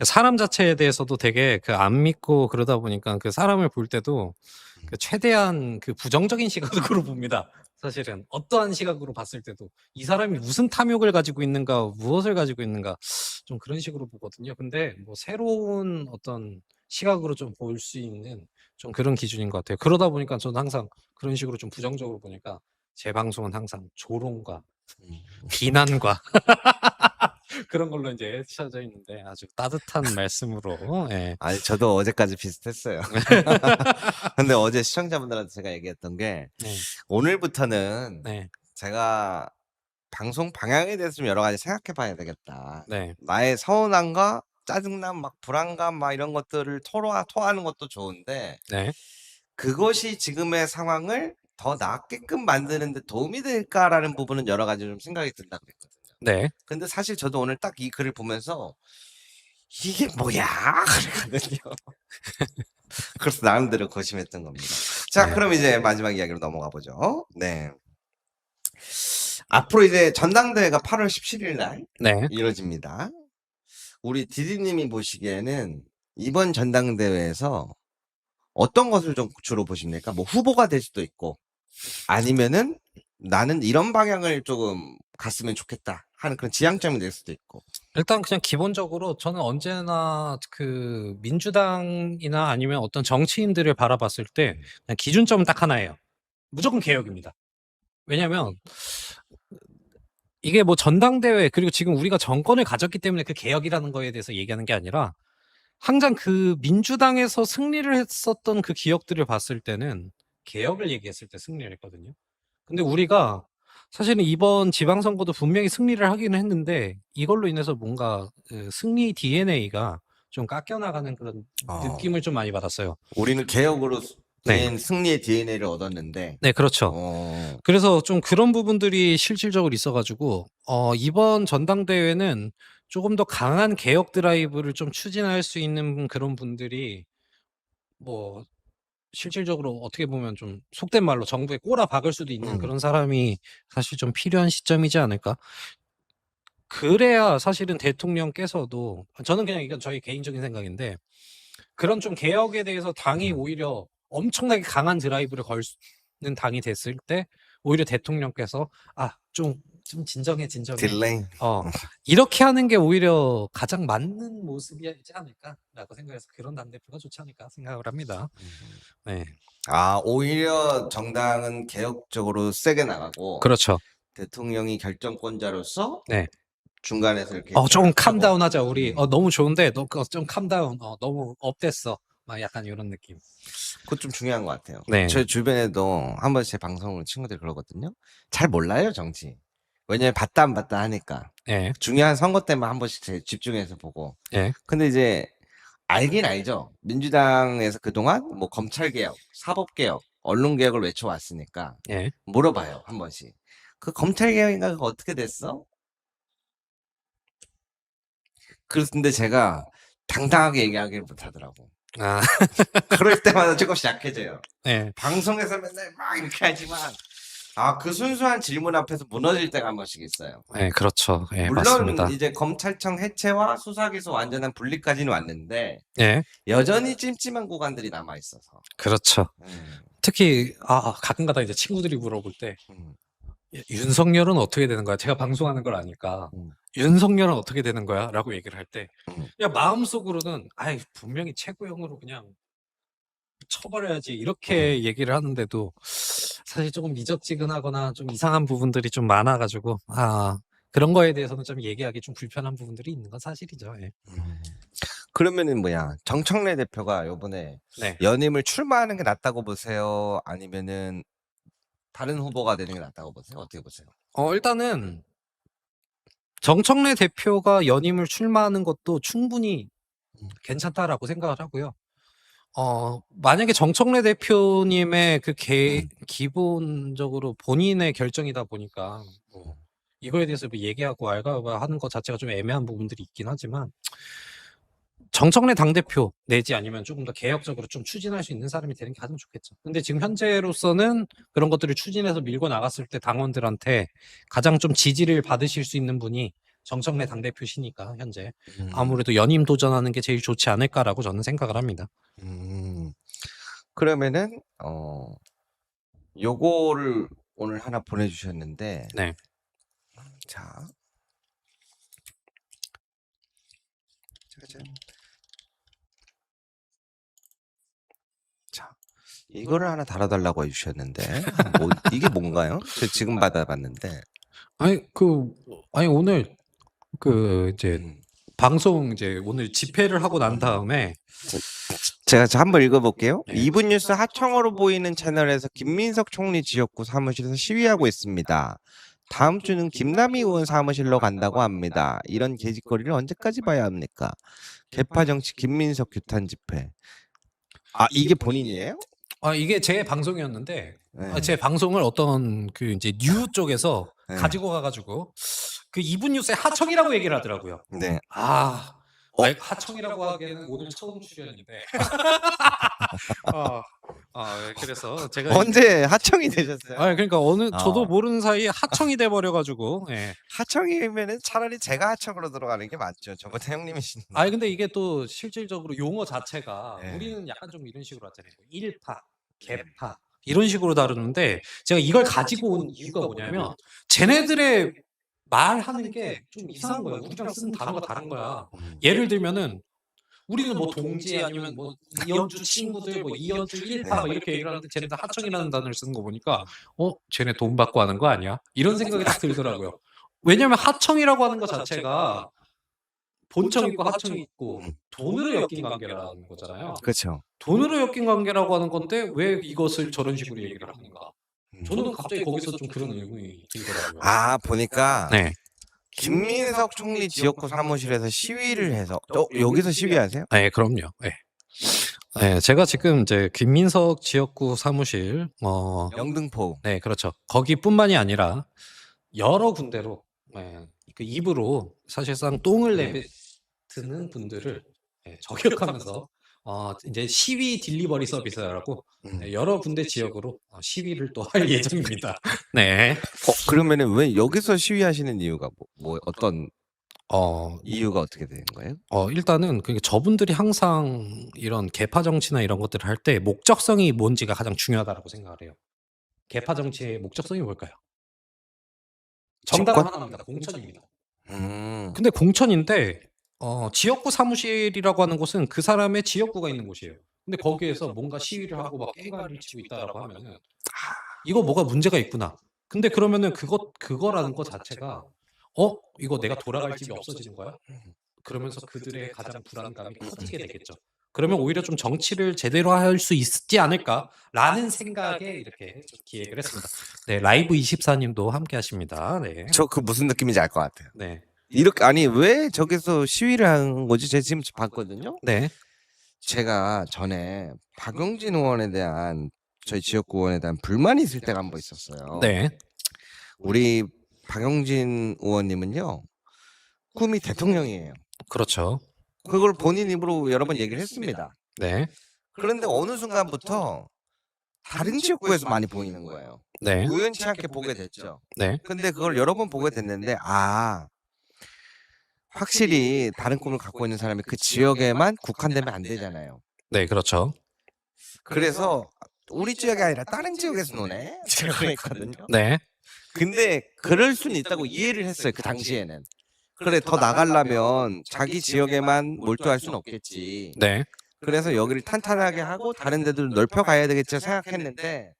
사람 자체에 대해서도 되게 안 믿고 그러다 보니까 사람을 볼 때도 최대한 부정적인 시각으로 봅니다. 사실은 어떠한 시각으로 봤을 때도 이 사람이 무슨 탐욕을 가지고 있는가, 무엇을 가지고 있는가 좀 그런 식으로 보거든요. 근데 뭐 새로운 어떤 시각으로 좀 볼 수 있는 좀 그런 기준인 것 같아요. 그러다 보니까 저는 항상 그런 식으로 좀 부정적으로 보니까 제 방송은 항상 조롱과 비난과 그런 걸로 이제 쳐져 있는데 아주 따뜻한 말씀으로 아니 저도 어제까지 비슷했어요. 근데 어제 시청자분들한테 제가 얘기했던 게 네. 오늘부터는 네. 제가 방송 방향에 대해서 좀 여러 가지 생각해 봐야 되겠다. 네. 나의 서운함과 짜증남, 막 불안감, 막 이런 것들을 토하는 것도 좋은데 네. 그것이 지금의 상황을 더 나았게끔 만드는 데 도움이 될까라는 부분은 여러 가지 좀 생각이 든다 그랬거든요. 네. 근데 사실 저도 오늘 딱 이 글을 보면서 이게 뭐야? 그랬거든요. 그래서 나름대로 고심했던 겁니다. 자, 네. 그럼 이제 마지막 이야기로 넘어가 보죠. 네. 앞으로 이제 전당대회가 8월 17일 날 네. 이루어집니다. 우리 디디님이 보시기에는 이번 전당대회에서 어떤 것을 좀 주로 보십니까? 뭐 후보가 될 수도 있고 아니면은 나는 이런 방향을 조금 갔으면 좋겠다 하는 그런 지향점이 될 수도 있고. 일단 그냥 기본적으로 저는 언제나 민주당이나 아니면 어떤 정치인들을 바라봤을 때 그냥 기준점은 딱 하나예요. 무조건 개혁입니다. 왜냐면 이게 뭐 전당대회 그리고 지금 우리가 정권을 가졌기 때문에 그 개혁이라는 거에 대해서 얘기하는 게 아니라 항상 민주당에서 승리를 했었던 그 기억들을 봤을 때는 개혁을 얘기했을 때 승리를 했거든요. 근데 우리가 사실은 이번 지방선거도 분명히 승리를 하기는 했는데 이걸로 인해서 뭔가 승리 DNA가 좀 깎여나가는 그런 느낌을 좀 많이 받았어요. 우리는 개혁으로 네. 승리의 DNA를 얻었는데. 네, 그렇죠. 그래서 좀 그런 부분들이 실질적으로 있어가지고 이번 전당대회는 조금 더 강한 개혁 드라이브를 좀 추진할 수 있는 그런 분들이 뭐 실질적으로 어떻게 보면 좀 속된 말로 정부에 꼬라 박을 수도 있는 그런 사람이 사실 좀 필요한 시점이지 않을까? 그래야 사실은 대통령께서도 저는 그냥 이건 저희 개인적인 생각인데 그런 좀 개혁에 대해서 당이 오히려 엄청나게 강한 드라이브를 걸는 당이 됐을 때 오히려 대통령께서 좀 진정해. 딜레이. 이렇게 하는 게 오히려 가장 맞는 모습이지 않을까라고 생각해서 그런 당대표가 좋지 않을까 생각을 합니다. 네. 오히려 정당은 개혁적으로 세게 나가고 그렇죠. 대통령이 결정권자로서 네. 중간에서 이렇게 좀 하고. 캄다운 하자 우리. 너무 좋은데 너 좀 캄다운. 너무 업됐어. 막 약간 이런 느낌. 그거 좀 중요한 것 같아요. 네. 제 주변에도 한 번씩 제 방송을 친구들이 그러거든요. 잘 몰라요 정치. 왜냐면 봤다 안 봤다 하니까. 예. 중요한 선거 때만 한 번씩 집중해서 보고. 예. 근데 이제 알긴 알죠. 민주당에서 그동안 뭐 검찰개혁, 사법개혁, 언론개혁을 외쳐왔으니까 예. 물어봐요 한 번씩. 그 검찰개혁인가 그거 어떻게 됐어? 그런데 제가 당당하게 얘기하기를 못하더라고. 그럴 때마다 조금씩 약해져요. 예. 방송에서 맨날 막 이렇게 하지만 그 순수한 질문 앞에서 무너질 때가 한 번씩 있어요. 예, 그렇죠. 예, 물론 맞습니다. 이제 검찰청 해체와 수사기소 완전한 분리까지는 왔는데 예. 여전히 찜찜한 구간들이 남아 있어서. 그렇죠. 특히 가끔가다 이제 친구들이 물어볼 때 음. 윤석열은 어떻게 되는 거야? 제가 방송하는 걸 아니까 음. 윤석열은 어떻게 되는 거야? 라고 얘기를 할 때 음. 그냥 마음속으로는 분명히 최고형으로 그냥 쳐버려야지 이렇게 얘기를 하는데도 사실 조금 미적지근하거나 좀 이상한 부분들이 좀 많아가지고 그런 거에 대해서는 좀 얘기하기 좀 불편한 부분들이 있는 건 사실이죠. 예. 그러면은 정청래 대표가 요번에 네. 연임을 출마하는 게 낫다고 보세요? 아니면은 다른 후보가 되는 게 낫다고 보세요? 어떻게 보세요? 일단은 정청래 대표가 연임을 출마하는 것도 충분히 괜찮다라고 생각을 하고요. 만약에 정청래 대표님의 기본적으로 본인의 결정이다 보니까 이거에 대해서 얘기하고 알가하는 것 자체가 좀 애매한 부분들이 있긴 하지만 정청래 당대표 내지 아니면 조금 더 개혁적으로 좀 추진할 수 있는 사람이 되는 게 가장 좋겠죠. 근데 지금 현재로서는 그런 것들을 추진해서 밀고 나갔을 때 당원들한테 가장 좀 지지를 받으실 수 있는 분이 정청래 당대표시니까 현재 아무래도 연임 도전하는 게 제일 좋지 않을까라고 저는 생각을 합니다. 그러면은 요거를 오늘 하나 보내주셨는데 네. 자, 짜잔. 자, 이거를 하나 달아달라고 해주셨는데 이게 뭔가요? 저 지금 받아봤는데 오늘 이제 음. 방송 이제 오늘 집회를 하고 난 다음에 제가 한번 읽어볼게요. 네. 2분 뉴스 하청으로 보이는 채널에서 김민석 총리 지역구 사무실에서 시위하고 있습니다. 다음 주는 김남희 의원 사무실로 간다고 합니다. 이런 개짓거리를 언제까지 봐야 합니까? 개파 정치 김민석 규탄 집회. 이게 본인이에요? 이게 제 방송이었는데 네. 제 방송을 어떤 이제 뉴 쪽에서 네. 가지고 가가지고 그 2분 뉴스에 하청이라고 얘기를 하더라고요. 네. 하청이라고 하기에는 오늘 처음 출연인데. 그래서 제가 언제 하청이 되셨어요? 그러니까 저도 모르는 사이에 하청이 돼 버려가지고. 예. 하청이면은 차라리 제가 하청으로 들어가는 게 맞죠. 저번에 형님이신데. 근데 이게 또 실질적으로 용어 자체가 네. 우리는 약간 좀 이런 식으로 하잖아요. 일파, 개파 이런 식으로 다루는데 제가 이걸 가지고 온 이유가 뭐냐면 쟤네들의 말하는 게 좀 이상한 거야. 우리랑 쓰는 단어가 다른 거야. 예를 들면은 우리는 뭐 동지 아니면 뭐 이연주 친구들 뭐 이연주 일파 뭐 이렇게 얘기를 하는데 쟤네들 하청이라는 단어를 쓰는 거 보니까 쟤네 돈 받고 하는 거 아니야? 이런 생각이 딱 들더라고요. 왜냐면 하청이라고 하는 것 자체가 본청 있고 하청 있고 돈으로 엮인 관계라는 거잖아요. 그렇죠. 돈으로 엮인 관계라고 하는 건데 왜 이것을 저런 식으로 얘기를 하는가? 저는 갑자기 거기서 좀 그런 의문이 들더라고요. 보니까 네. 김민석 총리 지역구 사무실에서 시위를 해서 여기서 시위하세요? 네, 그럼요. 네. 네, 제가 지금 이제 김민석 지역구 사무실 영등포. 네, 그렇죠. 거기뿐만이 아니라 여러 군데로 그 입으로 사실상 똥을 내뱉는 분들을 저격하면서 이제 시위 딜리버리 서비스라고 여러 군데 지역으로 시위를 또 할 예정입니다. 네. 그러면은 왜 여기서 시위하시는 이유가 어떤 이유가 어떻게 되는 거예요? 일단은 저분들이 항상 이런 개파 정치나 이런 것들을 할 때 목적성이 뭔지가 가장 중요하다고 생각을 해요. 개파 정치의 목적성이 뭘까요? 정답은 하나입니다. 공천입니다. 근데 공천인데 지역구 사무실이라고 하는 곳은 그 사람의 지역구가 있는 곳이에요. 근데 거기에서 뭔가 시위를 하고 막 깽가리를 치고 있다라고 하면은 이거 뭐가 문제가 있구나. 근데 그러면은 그거라는 것 자체가 이거 내가 돌아갈 집이 없어지는 거야? 그러면서 그들의 가장 불안감이 커지게 되겠죠. 그러면 오히려 좀 정치를 제대로 할 수 있지 않을까라는 생각에 이렇게 좀 기획을 했습니다. 네, 라이브 24님도 함께 하십니다. 네. 저 무슨 느낌인지 알 것 같아요. 네. 이렇게 왜 저기서 시위를 한 거지? 제가 지금 봤거든요. 네. 제가 전에 박용진 의원에 대한 저희 지역구 의원에 대한 불만이 있을 때가 한 번 있었어요. 네. 우리 박용진 의원님은요 꿈이 대통령이에요. 그렇죠. 그걸 본인 입으로 여러 번 얘기를 했습니다. 네. 그런데 어느 순간부터 다른 지역구에서 많이 보이는 거예요. 네. 우연치 않게 보게 됐죠. 네. 근데 그걸 여러 번 보게 됐는데 확실히 다른 꿈을 갖고 있는 사람이 그 지역에만 국한되면 안 되잖아요. 네, 그렇죠. 그래서 우리 지역이 아니라 다른 지역에서 노네? 제가 그랬거든요. 네. 근데 그럴 수는 있다고 이해를 했어요. 그 당시에는. 그래 더 나가려면 자기 지역에만 몰두할 수는 없겠지. 네. 그래서 여기를 탄탄하게 하고 다른 데도 넓혀 가야 되겠지 생각했는데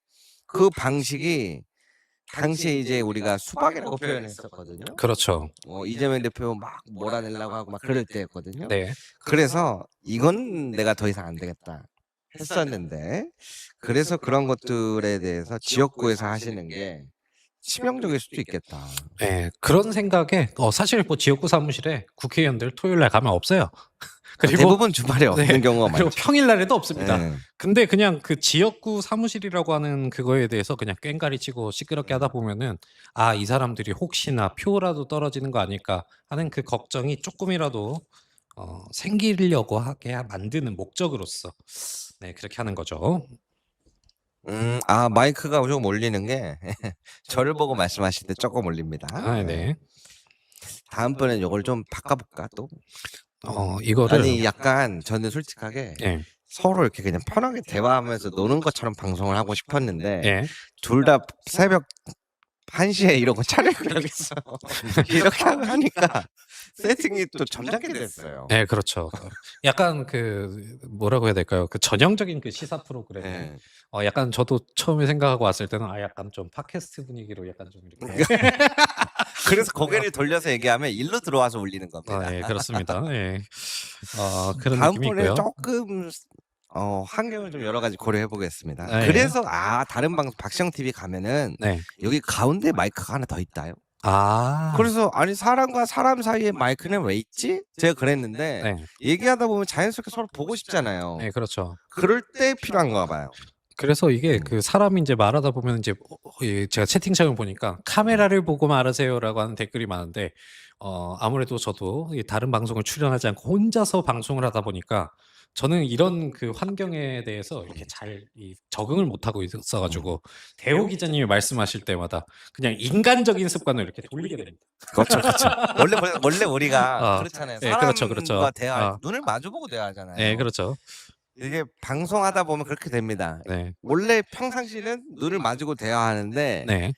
그 방식이 당시에 이제 우리가 수박이라고 표현했었거든요. 그렇죠. 이재명 대표 막 몰아내려고 하고 막 그럴 때였거든요. 네. 그래서 이건 내가 더 이상 안 되겠다 했었는데 그래서 그런 것들에 대해서 지역구에서 하시는 게 치명적일 수도 있겠다. 네. 그런 생각에 사실 뭐 지역구 사무실에 국회의원들 토요일 날 가면 없어요. 그리고 대부분 주말에 없는 네. 경우가 그리고 많죠. 평일 날에도 없습니다. 네. 근데 그냥 그 지역구 사무실이라고 하는 그거에 대해서 그냥 꽹가리 치고 시끄럽게 하다 보면은 이 사람들이 혹시나 표라도 떨어지는 거 아닐까 하는 그 걱정이 조금이라도 생기려고 하게 만드는 목적으로서 네, 그렇게 하는 거죠. 마이크가 조금 울리는 게 저를 보고 말씀하실 때 조금 울립니다. 네. 다음번엔 이걸 좀 바꿔볼까 또? 이거를 아니 약간 저는 솔직하게 네. 서로 이렇게 그냥 편하게 대화하면서 노는 것처럼 방송을 하고 싶었는데 네. 둘 다 새벽 1시에 이러고 촬영을 하겠어. 이렇게 하니까 세팅이 또 점잖게 됐어요. 네, 그렇죠. 약간 그 뭐라고 해야 될까요? 그 전형적인 그 시사 프로그램. 네. 약간 저도 처음에 생각하고 왔을 때는 약간 좀 팟캐스트 분위기로 약간 좀 이렇게. 그래서 고개를 돌려서 얘기하면 일로 들어와서 울리는 겁니다. 네, 그렇습니다. 네. 그런 느낌이 다음번에 있고요. 조금 환경을 좀 여러 가지 고려해 보겠습니다. 네. 그래서 다른 방송 박시영 TV 가면은 네. 여기 가운데 마이크가 하나 더 있다요. 아. 그래서 아니 사람과 사람 사이에 마이크는 왜 있지? 제가 그랬는데 네. 얘기하다 보면 자연스럽게 서로 보고 싶잖아요. 네, 그렇죠. 그럴 때 필요한가 봐요. 그래서 이게 그 사람이 이제 말하다 보면 이제 제가 채팅창을 보니까 카메라를 보고 말하세요라고 하는 댓글이 많은데 아무래도 저도 다른 방송을 출연하지 않고 혼자서 방송을 하다 보니까 저는 이런 그 환경에 대해서 이렇게 잘 적응을 못하고 있어가지고 대호 기자님이 말씀하실 때마다 그냥 인간적인 습관을 이렇게 돌리게 됩니다. 그렇죠, 그렇죠. 원래 우리가 그렇잖아요. 네, 사람과 그렇죠, 그렇죠. 대화, 눈을 마주보고 대화하잖아요. 네, 그렇죠. 이게 방송하다 보면 그렇게 됩니다. 네, 원래 평상시는 눈을 마주고 대화하는데 네,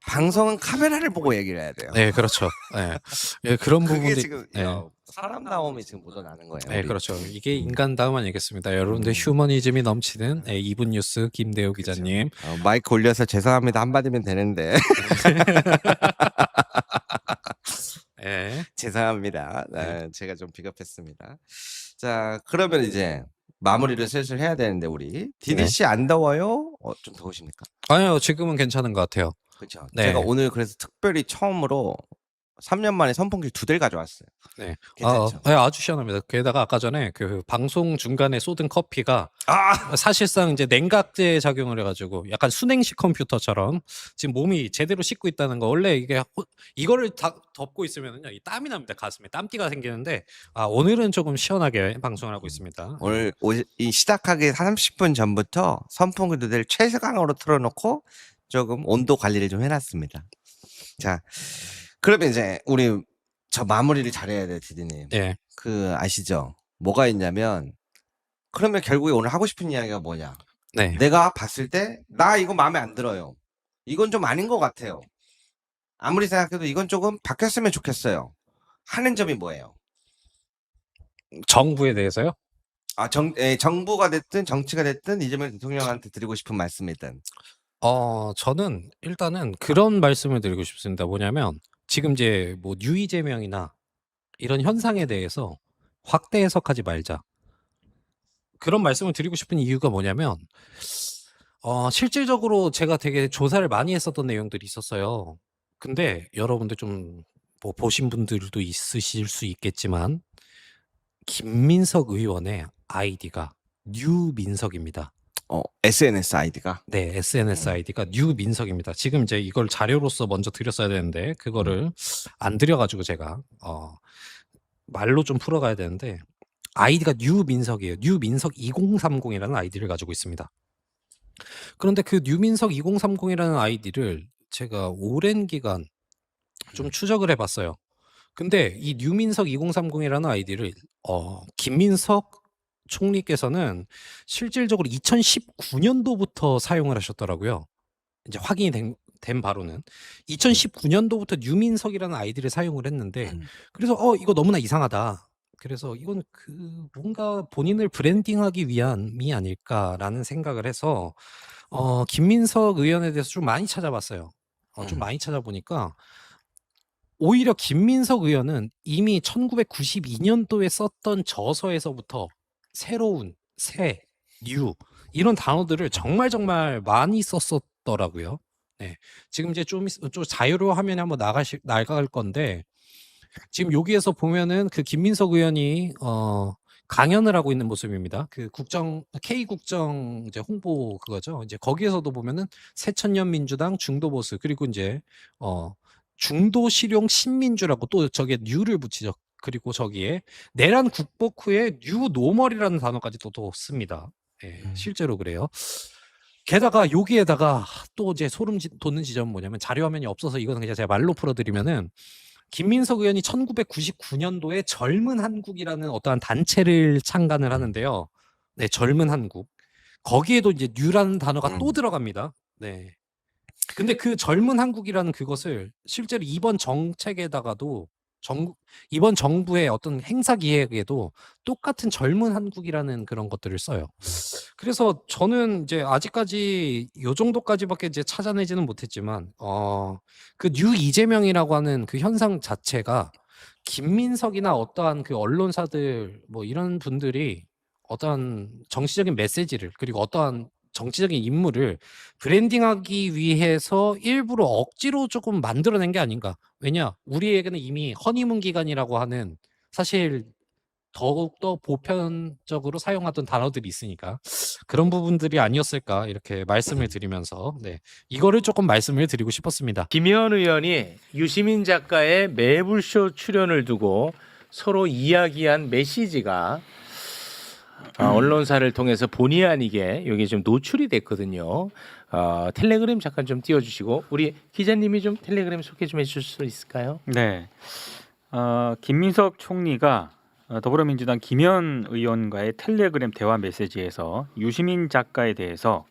방송은 카메라를 보고 얘기를 해야 돼요. 네, 그렇죠. 네, 예, 그런 그게 부분들이 지금 네. 사람다움이 지금 묻어나는 거예요. 네, 우리. 그렇죠. 이게 인간다움 아니겠습니다. 여러분들 휴머니즘이 넘치는 2분 뉴스 김대호 기자님. 마이크 올려서 죄송합니다 한마디면 되는데 네. 죄송합니다. 제가 좀 비겁했습니다. 자 그러면 이제 마무리를 슬슬 해야 되는데 우리 디디 씨 안 더워요? 좀 더우십니까? 아니요, 지금은 괜찮은 것 같아요. 그렇죠. 네. 제가 오늘 그래서 특별히 처음으로 3년 만에 선풍기를 2대를 가져왔어요. 네. 괜찮죠? 네, 아주 시원합니다. 게다가 아까 전에 그 방송 중간에 쏟은 커피가 아! 사실상 이제 냉각제 작용을 해가지고 약간 순행식 컴퓨터처럼 지금 몸이 제대로 씻고 있다는 거. 원래 이게 이거를 다 덮고 있으면은요, 이 땀이 납니다. 가슴에 땀띠가 생기는데 오늘은 조금 시원하게 방송을 하고 있습니다. 오늘 이 시작하기 30분 전부터 선풍기 2대를 최강으로 틀어놓고 조금 온도 관리를 좀 해놨습니다. 자, 그러면 이제 우리 저 마무리를 잘해야 돼, 디디님. 네. 그 아시죠? 뭐가 있냐면 그러면 결국에 오늘 하고 싶은 이야기가 뭐냐? 네. 내가 봤을 때 나 이거 마음에 안 들어요. 이건 좀 아닌 것 같아요. 아무리 생각해도 이건 조금 바뀌었으면 좋겠어요. 하는 점이 뭐예요? 정부에 대해서요? 정부가 됐든 정치가 됐든 이재명 대통령한테 드리고 싶은 말씀이든. 저는 일단은 그런 말씀을 드리고 싶습니다. 뭐냐면 지금 이제 뭐 뉴이재명이나 이런 현상에 대해서 확대 해석하지 말자. 그런 말씀을 드리고 싶은 이유가 뭐냐면 실질적으로 제가 되게 조사를 많이 했었던 내용들이 있었어요. 근데 여러분들 좀 뭐 보신 분들도 있으실 수 있겠지만 김민석 의원의 아이디가 뉴민석입니다. SNS 아이디가? 네, SNS 아이디가 뉴민석입니다. 지금 이제 이걸 자료로서 먼저 드렸어야 되는데 그거를 안 드려가지고 제가 말로 좀 풀어가야 되는데 아이디가 뉴민석이에요. 뉴민석 2030이라는 아이디를 가지고 있습니다. 그런데 그 뉴민석 2030이라는 아이디를 제가 오랜 기간 좀 추적을 해봤어요. 근데 이 뉴민석 2030이라는 아이디를 김민석 총리께서는 실질적으로 2019년도부터 사용을 하셨더라고요. 이제 확인이 된 바로는 2019년도부터 유민석이라는 아이디를 사용을 했는데 그래서 이거 너무나 이상하다. 그래서 이건 뭔가 본인을 브랜딩하기 위함이 아닐까라는 생각을 해서 김민석 의원에 대해서 좀 많이 찾아봤어요. 좀 많이 찾아보니까 오히려 김민석 의원은 이미 1992년도에 썼던 저서에서부터 새로운, 새, 뉴 이런 단어들을 정말 많이 썼었더라고요. 네. 지금 이제 좀 자유로 화면에 한번 나갈 건데 지금 여기에서 보면은 그 김민석 의원이 강연을 하고 있는 모습입니다. 그 K 국정 이제 홍보 그거죠. 이제 거기에서도 보면은 새천년 민주당 중도 보수 그리고 이제 중도 실용 신민주라고 또 저기에 뉴를 붙이죠. 그리고 저기에 내란 국복 후에 뉴 노멀이라는 단어까지 또 씁니다. 예, 실제로 그래요. 게다가 여기에다가 또 이제 소름 돋는 지점은 뭐냐면 자료 화면이 없어서 이거는 그냥 제가 말로 풀어드리면은 김민석 의원이 1999년도에 젊은 한국이라는 어떠한 단체를 창간을 하는데요. 네, 젊은 한국. 거기에도 이제 뉴라는 단어가 또 들어갑니다. 네. 근데 그 젊은 한국이라는 그것을 실제로 이번 정책에다가도 이번 정부의 어떤 행사 기획에도 똑같은 젊은 한국이라는 그런 것들을 써요. 그래서 저는 이제 아직까지 요 정도까지밖에 이제 찾아내지는 못했지만 그 뉴 이재명이라고 하는 그 현상 자체가 김민석이나 어떠한 그 언론사들 뭐 이런 분들이 어떠한 정치적인 메시지를 그리고 어떠한 정치적인 인물을 브랜딩하기 위해서 일부러 억지로 조금 만들어낸 게 아닌가. 왜냐? 우리에게는 이미 허니문 기간이라고 하는 사실 더욱더 보편적으로 사용하던 단어들이 있으니까 그런 부분들이 아니었을까 이렇게 말씀을 드리면서 네, 이거를 조금 말씀을 드리고 싶었습니다. 김현 의원이 유시민 작가의 매불쇼 출연을 두고 서로 이야기한 메시지가 언론사를 통해서 본의 아니게 여기 좀 노출이 됐거든요. 텔레그램 잠깐 좀 띄워주시고 우리 기자님이 좀 텔레그램 소개 좀 해줄 수 있을까요? 네, 김민석 총리가 더불어민주당 김현 의원과의 텔레그램 대화 메시지에서 유시민 작가에 대해서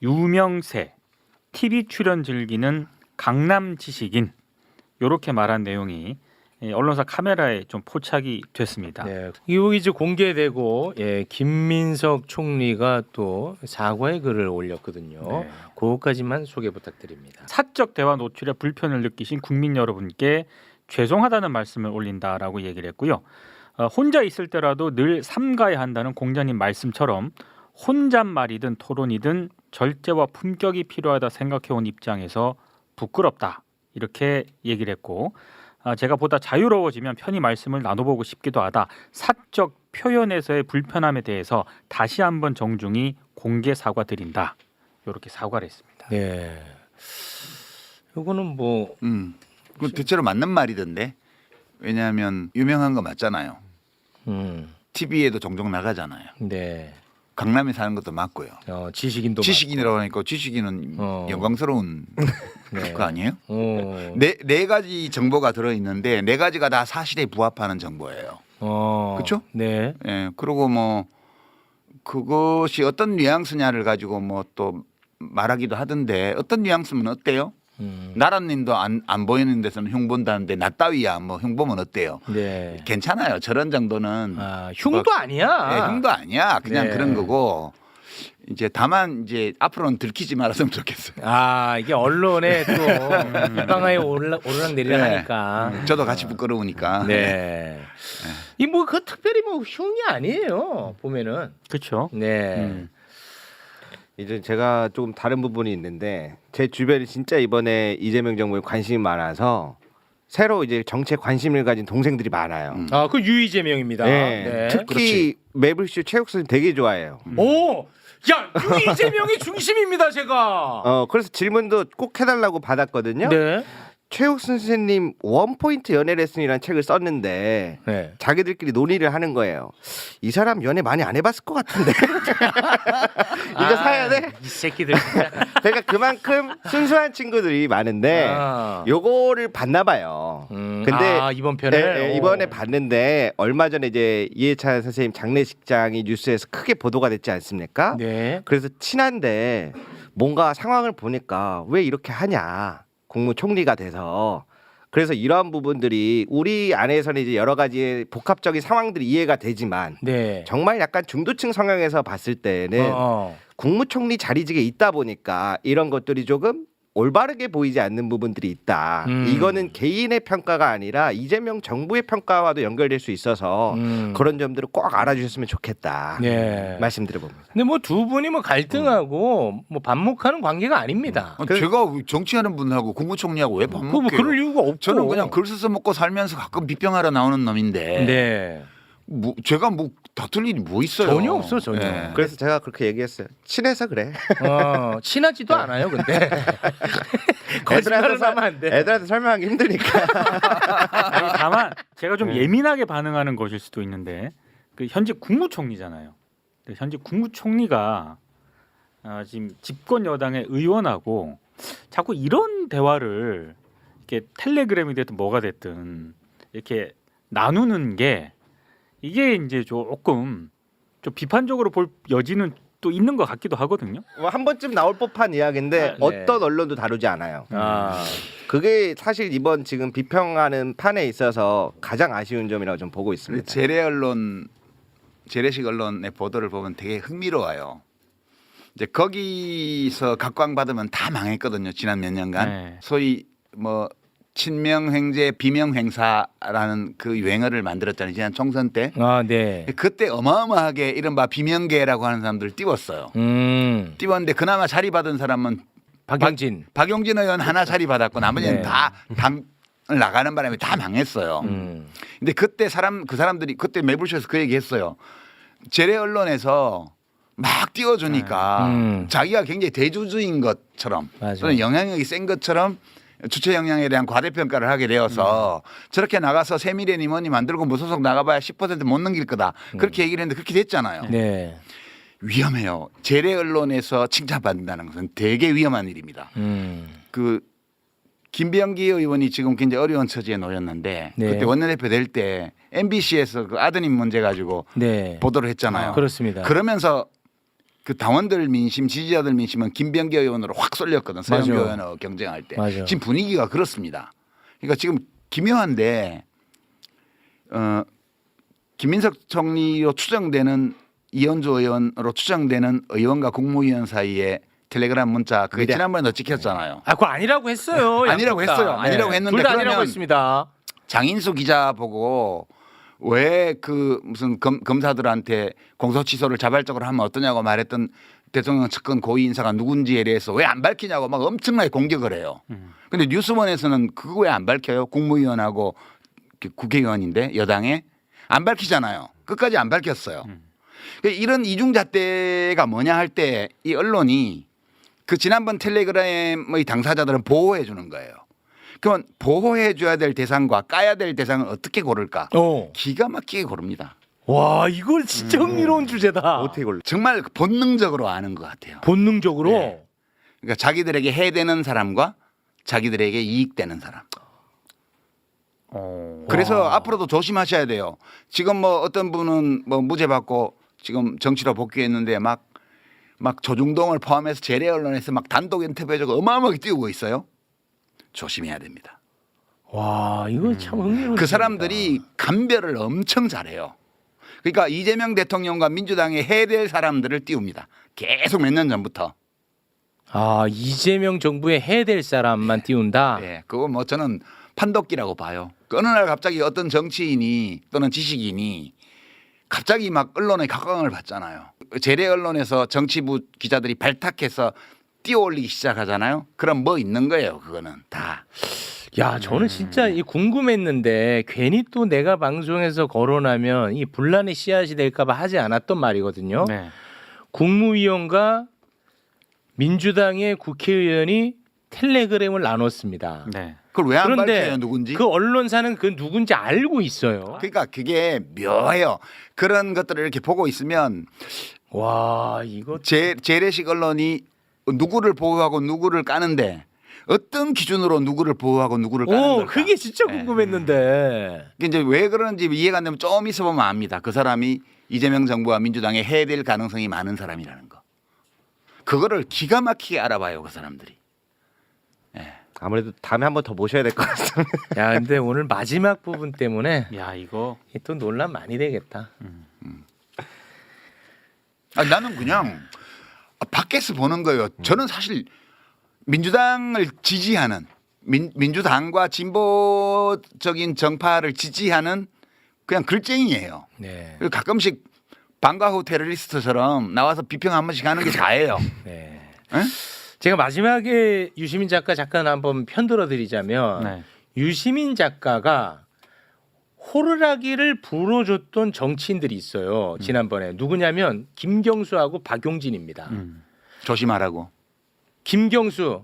유명세, TV 출연 즐기는 강남 지식인 이렇게 말한 내용이 언론사 카메라에 좀 포착이 됐습니다. 네, 이거 이제 공개되고 김민석 총리가 또 사과의 글을 올렸거든요. 네. 그것까지만 소개 부탁드립니다. 사적 대화 노출에 불편을 느끼신 국민 여러분께 죄송하다는 말씀을 올린다라고 얘기를 했고요. 혼자 있을 때라도 늘 삼가야 한다는 공자님 말씀처럼 혼잣말이든 토론이든 절제와 품격이 필요하다 생각해온 입장에서 부끄럽다 이렇게 얘기를 했고 제가 보다 자유로워지면 편히 말씀을 나눠보고 싶기도 하다. 사적 표현에서의 불편함에 대해서 다시 한번 정중히 공개 사과드린다. 이렇게 사과를 했습니다. 네, 이거는 뭐 그 대체로 맞는 말이던데. 왜냐하면 유명한 거 맞잖아요. TV에도 종종 나가잖아요. 네, 강남에 사는 것도 맞고요. 지식인도 지식인이라고 하니까 지식인은 영광스러운 네. 거 아니에요? 맞고. 네 가지 정보가 들어 있는데 네 가지가 다 사실에 부합하는 정보예요. 그렇죠? 네. 예. 그리고 뭐 그것이 어떤 뉘앙스냐를 가지고 뭐 또 말하기도 하던데 어떤 뉘앙스면 어때요? 나라님도 안 보이는 데서는 흉 본다는데 나 따위야 뭐 흉 보면 어때요? 네. 괜찮아요. 저런 정도는 흉도 아니야. 네, 흉도 아니야. 그냥 네. 그런 거고 이제 다만 이제 앞으로는 들키지 말았으면 좋겠어요. 이게 언론에 또 이방하에 오르락 내리락 네. 하니까. 저도 같이 부끄러우니까. 네. 이 뭐 그 특별히 뭐 흉이 아니에요. 보면은. 그렇죠. 네. 이제 제가 조금 다른 부분이 있는데 제 주변에 진짜 이번에 이재명 정부에 관심이 많아서 새로 이제 정치에 관심을 가진 동생들이 많아요. 그 유이재명입니다. 네. 네. 특히 매블쇼 최욱 선생 되게 좋아해요. 오, 야 유이재명이 중심입니다, 제가. 그래서 질문도 꼭 해달라고 받았거든요. 네. 최욱 선생님 원포인트 연애 레슨이라는 책을 썼는데 네. 자기들끼리 논의를 하는 거예요. 이 사람 연애 많이 안 해봤을 것 같은데 이거 사야 돼. 많은데 이 새끼들 진짜. 그러니까 그만큼 순수한 친구들이 많은데 아. 요거를 봤나 봐요. 근데 이번 편에 네, 이번에 봤는데 얼마 전에 이제 이해찬 선생님 장례식장이 뉴스에서 크게 보도가 됐지 않습니까? 네. 그래서 친한데 뭔가 상황을 보니까 왜 이렇게 하냐 국무총리가 돼서 그래서 이러한 부분들이 우리 안에서는 이제 여러 가지 복합적인 상황들이 이해가 되지만 네. 정말 약간 중도층 성향에서 봤을 때는 국무총리 자리직에 있다 보니까 이런 것들이 조금 올바르게 보이지 않는 부분들이 있다. 이거는 개인의 평가가 아니라 이재명 정부의 평가와도 연결될 수 있어서 그런 점들을 꼭 알아주셨으면 좋겠다. 네. 말씀드려봅니다. 근데 뭐 두 분이 뭐 갈등하고 뭐 반목하는 관계가 아닙니다. 제가 정치하는 분하고 국무총리하고 왜 밥 뭐 먹게요? 그럴 이유가 없고. 저는 그냥 글 써서 먹고 살면서 가끔 비평하러 나오는 놈인데 네. 뭐 제가 뭐 다툴 일이 뭐 있어요? 전혀 없어, 전혀. 네. 그래서 제가 그렇게 얘기했어요. 친해서 그래. 친하지도 않아요, 근데. 거짓말을 하면 안 돼. 애들한테 설명하기 힘드니까. 아니, 다만 제가 좀 예민하게 반응하는 것일 수도 있는데 그 현직 국무총리잖아요. 근데 현직 국무총리가 지금 집권 여당의 의원하고 자꾸 이런 대화를 이렇게 텔레그램이 됐든 뭐가 됐든 이렇게 나누는 게 이게 이제 조금 좀 비판적으로 볼 여지는 또 있는 것 같기도 하거든요. 뭐 한 번쯤 나올 법한 이야기인데 네. 어떤 언론도 다루지 않아요. 그게 사실 이번 지금 비평하는 판에 있어서 가장 아쉬운 점이라고 좀 보고 있습니다. 재래식 언론의 보도를 보면 되게 흥미로워요. 이제 거기서 각광받으면 다 망했거든요. 지난 몇 년간. 네. 소위 뭐 친명횡재 비명횡사라는 그 유행어를 만들었잖아요. 지난 총선 때. 네. 그때 어마어마하게 이른바 비명계라고 하는 사람들을 띄웠어요. 띄웠는데 그나마 자리 받은 사람은 박영진. 박용진 의원 하나 자리 받았고 나머지는 네. 다 당을 나가는 바람에 다 망했어요. 근데 그때 그 사람들이 그때 매불쇼에서 그 얘기했어요. 재래 언론에서 막 띄워주니까 자기가 굉장히 대주주인 것처럼 맞아. 또는 영향력이 센 것처럼 주체 역량에 대한 과대평가를 하게 되어서 저렇게 나가서 세미래니 뭐니 만들고 무소속 나가봐야 10% 못 넘길 거다. 그렇게 얘기를 했는데 그렇게 됐잖아요. 네. 위험해요. 재래 언론에서 칭찬받는다는 것은 되게 위험한 일입니다. 그 김병기 의원이 지금 굉장히 어려운 처지에 놓였는데 네. 그때 원내대표 될 때 MBC에서 그 아드님 문제 가지고 네. 보도를 했잖아요. 그렇습니다. 그러면서 그 당원들 민심, 지지자들 민심은 김병기 의원으로 확 쏠렸거든. 서영교 맞아. 의원하고 경쟁할 때. 맞아. 지금 분위기가 그렇습니다. 그러니까 지금 기묘한데 김민석 총리로 추정되는 이현주 의원으로 추정되는 의원과 국무위원 사이에 텔레그램 문자 그게 미래. 지난번에도 찍혔잖아요. 그거 아니라고 했어요. 아니라고 양쪽 다. 했어요. 아니라고 했는데 둘 다 아니라고 그러면 했습니다. 장인수 기자 보고 왜 그 무슨 검사들한테 공소 취소를 자발적으로 하면 어떠냐고 말했던 대통령 측근 고위 인사가 누군지에 대해서 왜 안 밝히냐고 막 엄청나게 공격을 해요. 근데 뉴스원에서는 그거 왜 안 밝혀요? 국무위원하고 국회의원인데 여당에 안 밝히잖아요. 끝까지 안 밝혔어요. 이런 이중잣대가 뭐냐 할 때 이 언론이 그 지난번 텔레그램의 당사자들은 보호해 주는 거예요. 그러면 보호해 줘야 될 대상과 까야 될 대상을 어떻게 고를까? 기가 막히게 고릅니다. 와, 이걸 진짜 흥미로운 주제다. 어떻게 골라? 정말 본능적으로 아는 것 같아요. 본능적으로. 네. 그러니까 자기들에게 해되는 사람과 자기들에게 이익되는 사람. 그래서 앞으로도 조심하셔야 돼요. 지금 뭐 어떤 분은 뭐 무죄 받고 지금 정치로 복귀했는데 막 조중동을 포함해서 재래 언론에서 막 단독 인터뷰해주고 어마어마하게 띄우고 있어요. 조심해야 됩니다. 와, 이거 참 흥미로운 그 사람들이 감별을 엄청 잘해요. 그러니까 이재명 대통령과 민주당에 해될 사람들을 띄웁니다. 계속 몇 년 전부터. 이재명 정부에 해야 될 사람만 띄운다. 네, 그거 뭐 저는 판독기라고 봐요. 그 어느 날 갑자기 어떤 정치인이 또는 지식인이 갑자기 막 언론에 각광을 받잖아요. 재래 언론에서 정치부 기자들이 발탁해서 띄워올리기 시작하잖아요. 그럼 뭐 있는 거예요. 그거는 다. 야, 저는 진짜 이 궁금했는데 괜히 또 내가 방송에서 거론하면 이 분란의 씨앗이 될까봐 하지 않았던 말이거든요. 네. 국무위원과 민주당의 국회의원이 텔레그램을 나눴습니다. 네. 그걸 왜 안 그런데 밝혀요, 누군지? 그 언론사는 그 누군지 알고 있어요. 그러니까 그게 묘해요. 그런 것들을 이렇게 보고 있으면 와 이거 재래식 언론이 누구를 보호하고 누구를 까는데 어떤 기준으로 누구를 보호하고 누구를 까는 오 걸까? 그게 진짜 예. 궁금했는데. 이게 이제 왜 그런지 이해가 안 되면 좀 있어보면 압니다. 그 사람이 이재명 정부와 민주당에 해될 가능성이 많은 사람이라는 거. 그거를 기가 막히게 알아봐요, 그 사람들이. 아무래도 다음에 한 번 더 모셔야 될 것 같습니다. 야 근데 오늘 마지막 부분 때문에 야 이거 또 논란 많이 되겠다. 아니, 나는 그냥 밖에서 보는 거예요. 저는 사실 민주당을 지지하는 민주당과 진보적인 정파를 지지하는 그냥 글쟁이에요. 네. 그리고 가끔씩 방과 후 테러리스트처럼 나와서 비평 한 번씩 하는 게 다예요. 네. 에? 제가 마지막에 유시민 작가 잠깐 한번 편들어 드리자면 네. 유시민 작가가 호루라기를 불어줬던 정치인들이 있어요. 지난번에 누구냐면 김경수하고 박용진입니다. 조심하라고. 김경수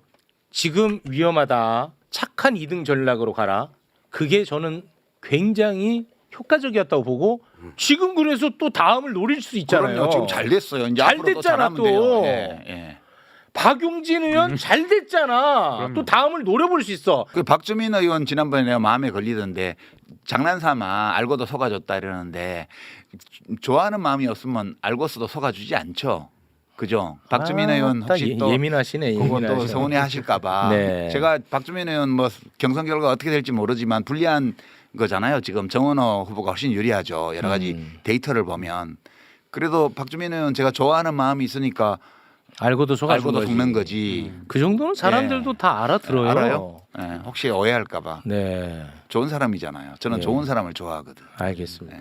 지금 위험하다. 착한 2등 전략으로 가라. 그게 저는 굉장히 효과적이었다고 보고 지금 그래서 또 다음을 노릴 수 있잖아요. 그럼요. 지금 잘 됐어요. 이제 잘 앞으로 또 됐잖아, 잘하면 또. 돼요. 예, 예. 박용진 의원 잘 됐잖아. 그럼요. 또 다음을 노려볼 수 있어. 그 박주민 의원 지난번에 내가 마음에 걸리던데 장난삼아 알고도 속아줬다 이러는데 좋아하는 마음이 없으면 알고서도 속아주지 않죠. 그죠? 박주민 의원 혹시 또 예민하시네. 그거 또 예민하시네. 서운해하실까봐 네. 제가 박주민 의원 뭐 경선 결과 어떻게 될지 모르지만 불리한 거잖아요. 지금 정원호 후보가 훨씬 유리하죠. 여러 가지 데이터를 보면 그래도 박주민 의원 제가 좋아하는 마음이 있으니까 알고도 속아준 알고도 거지. 속는 거지. 그 정도는 사람들도 예. 다 알아들어요. 알아요? 예, 혹시 오해할까봐 네, 좋은 사람이잖아요. 저는 네. 좋은 사람을 좋아하거든. 알겠습니다.